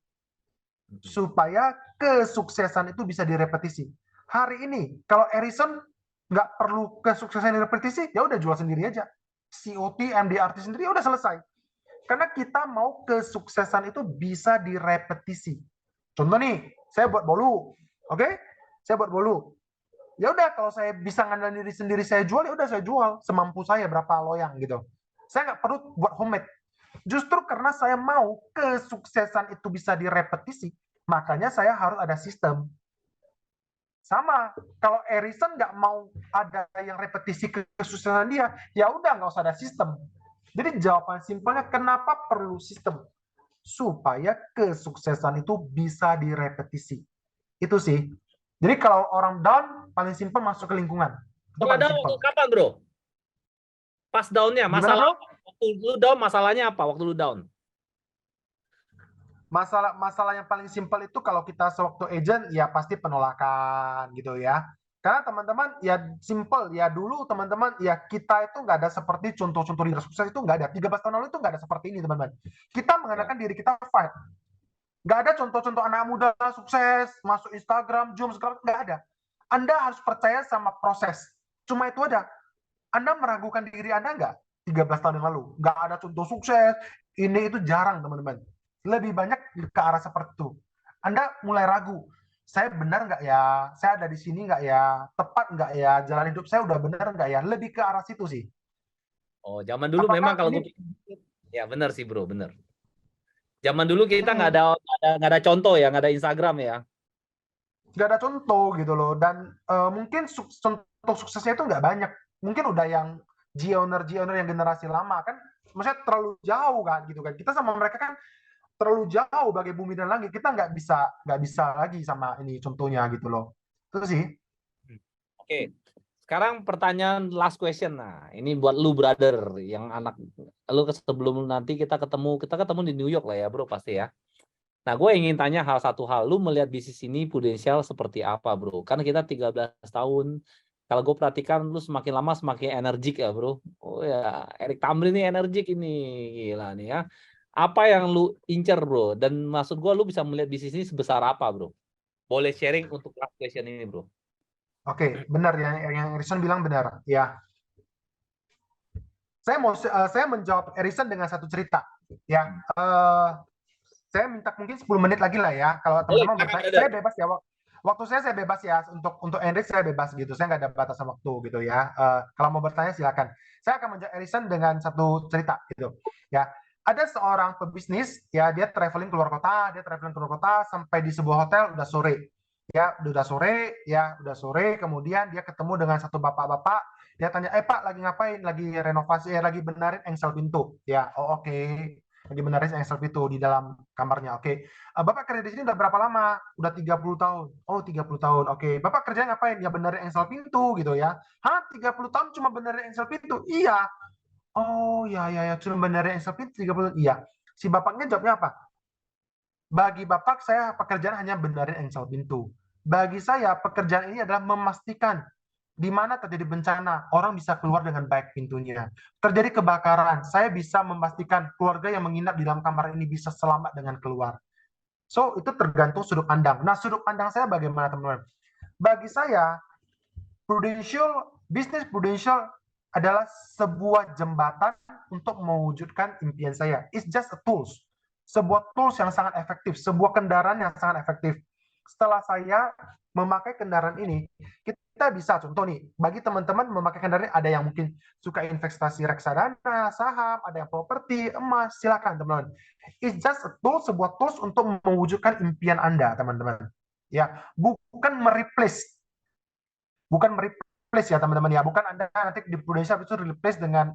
Supaya kesuksesan itu bisa direpetisi. Hari ini, kalau Harrison nggak perlu kesuksesan direpetisi, ya udah jual sendiri aja. COT, MDRT sendiri, udah selesai. Karena kita mau kesuksesan itu bisa direpetisi. Contoh nih, saya buat bolu, oke? Saya buat bolu. Ya udah, kalau saya bisa ngandalin diri sendiri, saya jual, ya udah saya jual semampu saya berapa loyang gitu. Saya nggak perlu buat homemade. Justru karena saya mau kesuksesan itu bisa direpetisi, makanya saya harus ada sistem. Sama, kalau Harrison nggak mau ada yang repetisi kesuksesan dia, ya udah nggak usah ada sistem. Jadi jawaban simpelnya, kenapa perlu sistem? Supaya kesuksesan itu bisa direpetisi. Itu sih. Jadi kalau orang down, paling simpel masuk ke lingkungan. Itu paling simpel. Kapan, bro? Pas down-nya, masalah waktu lu down, masalahnya apa waktu lu down? Masalah yang paling simpel itu kalau kita sewaktu agent, ya pasti penolakan gitu ya. Karena teman-teman ya simple ya, dulu teman-teman ya kita itu nggak ada seperti contoh-contoh leader sukses, itu nggak ada. 13 tahun lalu itu nggak ada seperti ini teman-teman. Kita mengandalkan diri kita fight. Nggak ada contoh-contoh anak muda sukses masuk Instagram, Zoom segala, nggak ada. Anda harus percaya sama proses. Cuma itu aja. Anda meragukan diri Anda nggak? 13 tahun yang lalu nggak ada contoh sukses. Ini itu jarang teman-teman. Lebih banyak ke arah seperti itu. Anda mulai ragu, saya benar nggak ya? Saya ada di sini nggak ya? Tepat nggak ya? Jalan hidup saya udah benar nggak ya? Lebih ke arah situ sih. Oh, zaman dulu memang kalau gue, ya benar sih bro, benar. Zaman dulu kita nggak ada contoh ya, nggak ada Instagram ya. Nggak ada contoh gitu loh. Dan mungkin contoh suksesnya itu nggak banyak. Mungkin udah yang G-owner yang generasi lama kan, maksudnya terlalu jauh kan gitu kan. Kita sama mereka kan terlalu jauh bagai bumi dan langit. Kita nggak bisa lagi sama ini contohnya gitu loh. Itu sih. Oke. Sekarang pertanyaan last question. Nah, ini buat lu brother yang anak lu, sebelum nanti kita ketemu di New York lah ya, bro, pasti ya. Nah, gue ingin tanya satu hal. Lu melihat bisnis ini Prudential seperti apa, bro? Karena kita 13 tahun. Kalau gue perhatikan lu semakin lama semakin energik ya, bro. Oh ya, Eric Tamrin ini energik ini. Gila nih ya. Apa yang lu incer, bro? Dan maksud gue, lu bisa melihat bisnis ini sebesar apa, bro? Boleh sharing untuk last question ini, bro. Oke, benar ya, yang Harrison bilang benar. Ya, saya menjawab Harrison dengan satu cerita. Ya, saya minta mungkin 10 menit lagi lah ya. Kalau teman-teman bertanya, saya bebas jawab. Waktu saya bebas ya, untuk Enrich saya bebas gitu, saya nggak ada batasan waktu gitu ya. Kalau mau bertanya silakan. Saya akan menjawab Erison dengan satu cerita gitu ya. Ada seorang pebisnis ya, dia traveling keluar kota sampai di sebuah hotel udah sore. Ya, udah sore, kemudian dia ketemu dengan satu bapak-bapak, dia tanya, Pak, lagi ngapain? Lagi renovasi, lagi benerin engsel pintu. Ya, oh oke. Lagi benerin engsel pintu di dalam kamarnya, oke. Bapak kerja di sini udah berapa lama? Udah 30 tahun. Oh, 30 tahun. Oke. Bapak kerja ngapain? Ya benerin engsel pintu gitu ya. Hah, 30 tahun cuma benerin engsel pintu? Iya. Oh, ya, cuma benerin engsel pintu 30 tahun. Iya. Si bapaknya jawabnya apa? Bagi bapak, saya pekerjaan hanya benerin engsel pintu. Bagi saya, pekerjaan ini adalah memastikan di mana terjadi bencana, orang bisa keluar dengan baik pintunya. Terjadi kebakaran, saya bisa memastikan keluarga yang menginap di dalam kamar ini bisa selamat dengan keluar. So, itu tergantung sudut pandang. Nah, sudut pandang saya bagaimana, teman-teman? Bagi saya, bisnis prudential adalah sebuah jembatan untuk mewujudkan impian saya. It's just a tools. Sebuah tools yang sangat efektif, sebuah kendaraan yang sangat efektif. Setelah saya memakai kendaraan ini, kita bisa, contoh nih, bagi teman-teman memakai kendaraan ini, ada yang mungkin suka investasi reksadana, saham, ada yang properti, emas, silakan teman-teman. It's just a tool, sebuah tools untuk mewujudkan impian Anda, teman-teman. Ya, bukan mereplace ya teman-teman ya, bukan Anda nanti di Prudential itu replace dengan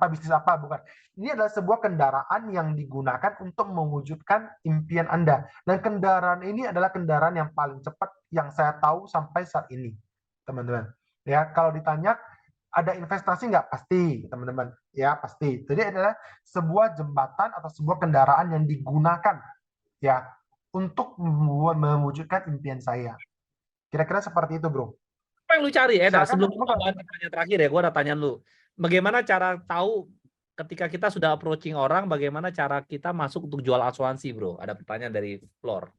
bisnis apa, bukan. Ini adalah sebuah kendaraan yang digunakan untuk mewujudkan impian Anda, dan kendaraan ini adalah kendaraan yang paling cepat yang saya tahu sampai saat ini, teman-teman ya. Kalau ditanya ada investasi nggak, pasti teman-teman ya, pasti. Jadi adalah sebuah jembatan atau sebuah kendaraan yang digunakan ya untuk mewujudkan impian saya. Kira-kira seperti itu, bro. Apa yang lu cari, Eda? Silakan, Sebelum pertanyaan terakhir ya, gue ada tanya lu. Bagaimana cara tahu ketika kita sudah approaching orang, bagaimana cara kita masuk untuk jual asuransi, bro? Ada pertanyaan dari Flor.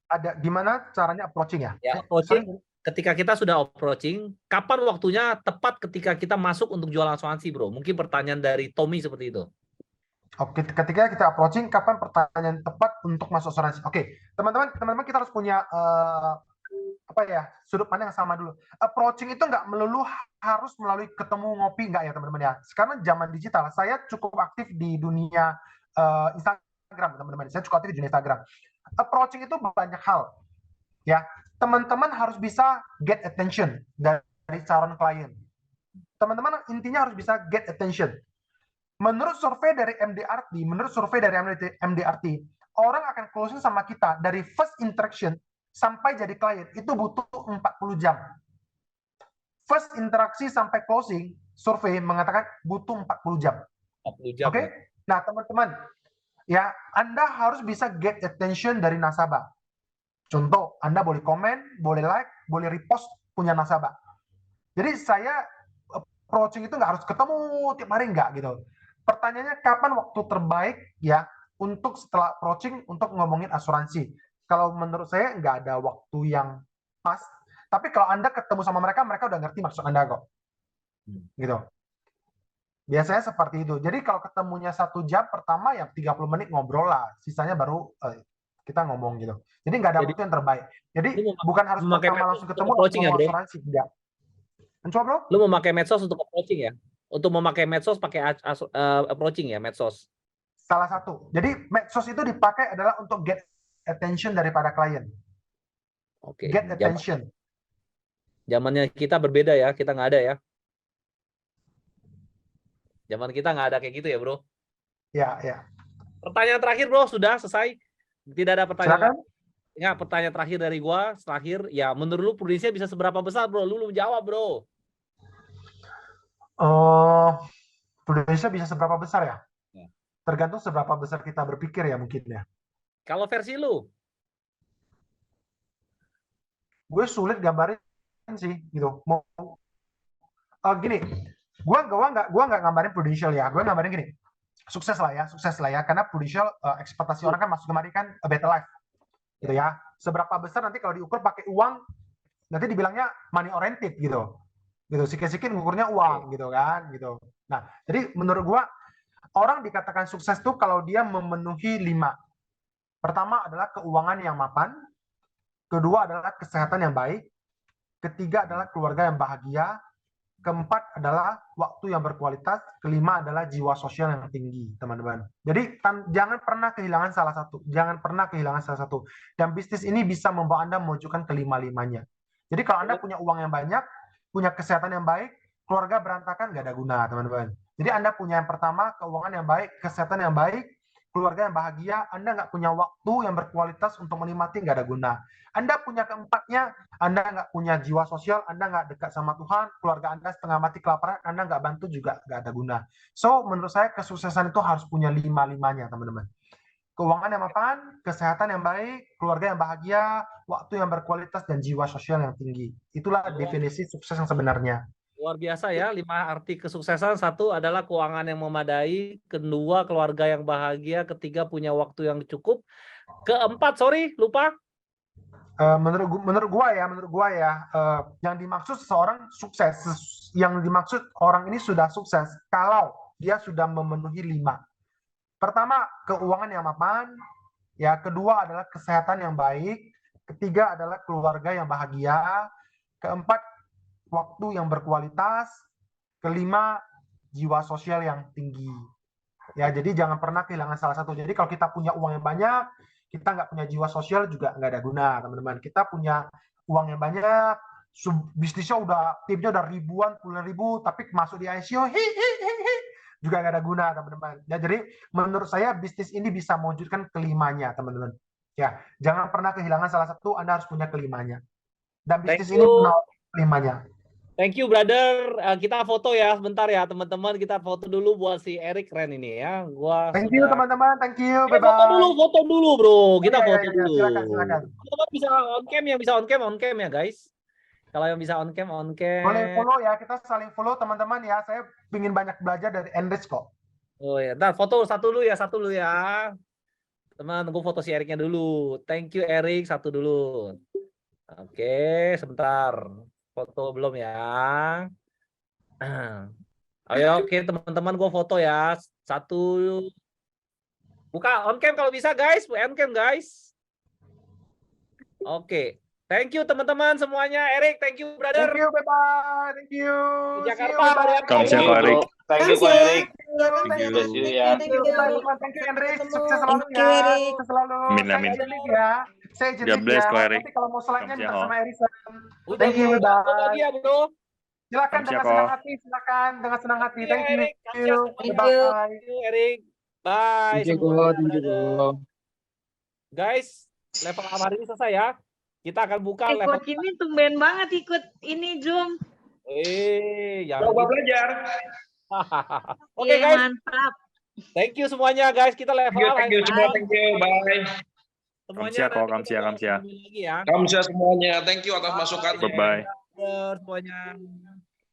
Ada gimana caranya approaching ya? Ya, approaching. Ketika kita sudah approaching, kapan waktunya tepat ketika kita masuk untuk jual asuransi, bro? Mungkin pertanyaan dari Tommy seperti itu. Oke, ketika kita approaching, kapan pertanyaan tepat untuk masuk asuransi? Oke, teman-teman kita harus punya sudut pandang yang sama dulu. Approaching itu nggak melulu harus melalui ketemu ngopi, nggak ya teman-teman ya. Sekarang zaman digital, saya cukup aktif di dunia Instagram, teman-teman. Saya cukup aktif di dunia Instagram. Approaching itu banyak hal, ya. Teman-teman harus bisa get attention dari calon klien. Teman-teman intinya harus bisa get attention. Menurut survei dari MDRT, orang akan closing sama kita dari first interaction sampai jadi klien itu butuh 40 jam. First interaksi sampai closing, survei mengatakan butuh 40 jam. 40 jam. Oke? Nah, teman-teman, ya, Anda harus bisa get attention dari nasabah. Contoh, Anda boleh komen, boleh like, boleh repost punya nasabah. Jadi saya approaching itu nggak harus ketemu tiap hari, nggak gitu. Pertanyaannya kapan waktu terbaik ya untuk setelah approaching untuk ngomongin asuransi? Kalau menurut saya nggak ada waktu yang pas. Tapi kalau Anda ketemu sama mereka udah ngerti maksud Anda kok. Gitu. Biasanya seperti itu. Jadi kalau ketemunya 1 jam pertama ya 30 menit ngobrol lah. Sisanya baru kita ngomong gitu. Jadi nggak ada waktu yang terbaik. Jadi bukan harus pertama langsung ketemu approaching ya, bro? Asuransi, enggak. Mencoba, bro? Lu mau pakai medsos untuk approaching ya? Untuk memakai medsos pakai approaching ya, medsos. Salah satu. Jadi medsos itu dipakai adalah untuk get attention daripada klien. Oke. Get attention. Zamannya kita berbeda ya, kita nggak ada ya. Zaman kita nggak ada kayak gitu ya, bro. Ya. Pertanyaan terakhir, bro, sudah selesai. Tidak ada pertanyaan. Silakan. Ya, pertanyaan terakhir dari gua, terakhir, ya menurut lu Prudential bisa seberapa besar, bro? Lu jawab, bro. Indonesia bisa seberapa besar ya? Tergantung seberapa besar kita berpikir ya mungkin ya. Kalau versi lu? Gue sulit gambarin sih gitu. Gini, gue nggak gambarin Prudential ya. Gue gambarin gini, sukses lah ya. Karena Prudential ekspektasi orang kan masuk kemarin kan a better life, gitu ya. Seberapa besar nanti kalau diukur pakai uang, nanti dibilangnya money oriented gitu. Sikit-sikit ngukurnya uang gitu kan, gitu. Nah, jadi menurut gue orang dikatakan sukses tuh kalau dia memenuhi 5. Pertama adalah keuangan yang mapan, Kedua adalah kesehatan yang baik. Ketiga adalah keluarga yang bahagia. Keempat adalah waktu yang berkualitas. Kelima adalah jiwa sosial yang tinggi, teman-teman. Jadi jangan pernah kehilangan salah satu. Jangan pernah kehilangan salah satu. Dan bisnis ini bisa membawa Anda mewujudkan kelima-limanya. Jadi kalau Anda punya uang yang banyak, punya kesehatan yang baik, keluarga berantakan nggak ada guna, teman-teman. Jadi Anda punya yang pertama, keuangan yang baik, kesehatan yang baik, keluarga yang bahagia, Anda nggak punya waktu yang berkualitas untuk menikmati, nggak ada guna. Anda punya keempatnya, Anda nggak punya jiwa sosial, Anda nggak dekat sama Tuhan, keluarga Anda setengah mati kelaparan, Anda nggak bantu juga nggak ada guna. So, menurut saya kesuksesan itu harus punya lima-limanya, teman-teman. Keuangan yang mapan, kesehatan yang baik, keluarga yang bahagia, waktu yang berkualitas, dan jiwa sosial yang tinggi. Itulah definisi sukses yang sebenarnya. Luar biasa ya, 5 arti kesuksesan. 1 adalah keuangan yang memadai, kedua keluarga yang bahagia, ketiga punya waktu yang cukup, keempat, sorry, lupa. Menurut gua ya, yang dimaksud seseorang sukses, yang dimaksud orang ini sudah sukses kalau dia sudah memenuhi 5. Pertama, keuangan yang mapan, ya, kedua adalah kesehatan yang baik, ketiga adalah keluarga yang bahagia, keempat waktu yang berkualitas, kelima jiwa sosial yang tinggi. Ya, jadi jangan pernah kehilangan salah satu. Jadi kalau kita punya uang yang banyak, kita nggak punya jiwa sosial juga nggak ada guna, teman-teman. Kita punya uang yang banyak, bisnisnya timnya udah ribuan, puluhan ribu, tapi masuk di ICO, juga nggak ada guna, teman-teman. Ya, jadi menurut saya bisnis ini bisa mewujudkan kelimanya, teman-teman. Ya, jangan pernah kehilangan salah satu, Anda harus punya kelimanya. Dan bisnis ini menawarkan kelimanya. Thank you, brother. Kita foto ya sebentar ya, teman-teman. Kita foto dulu buat si Erik, keren ini ya. Thank you, teman-teman. Thank you. Bye-bye. Foto dulu, bro. Kita foto dulu. Silakan. Teman-teman bisa on cam, yang bisa on cam ya, guys. Kalau yang bisa on cam. Boleh follow ya, kita saling follow, teman-teman ya. Saya ingin banyak belajar dari Enrich kok. Oh ya, ntar foto satu dulu ya. Teman, tunggu foto si Eriknya dulu. Thank you, Erik. Satu dulu. Oke, sebentar. Foto belum ya. Ayo, oke teman-teman, gue foto ya. Satu. Buka on cam kalau bisa, guys. On cam, guys. Oke. Thank you teman-teman semuanya. Erik, thank you, brother. Thank you, bye-bye. Thank you. Jakarta. Kamsia, Pak Erik. Thank you, Pak Erik. Thank you. Thank you, Erik. Sukses selalu ya. Sukses selalu. Amin. Saya God bless, Pak Erik. Tapi kalau mau slide-nya minta sama Erison. Thank you, bye. Ya, bro. Silakan dengan senang hati, dengan senang hati. Thank you. Bye. Erik. Bye. Thank you. Guys, level hari ini selesai ya. Kita akan buka level. Coach ini tumben banget ikut ini Zoom. Yang coba belajar. Oke, guys. Mantap. Thank you semuanya, guys. Kita level up. Thank you semua. Thank you. Bye. Semuanya Kamsia. Kamsia semuanya. Thank you atas masukannya. Bye-bye. Semuanya.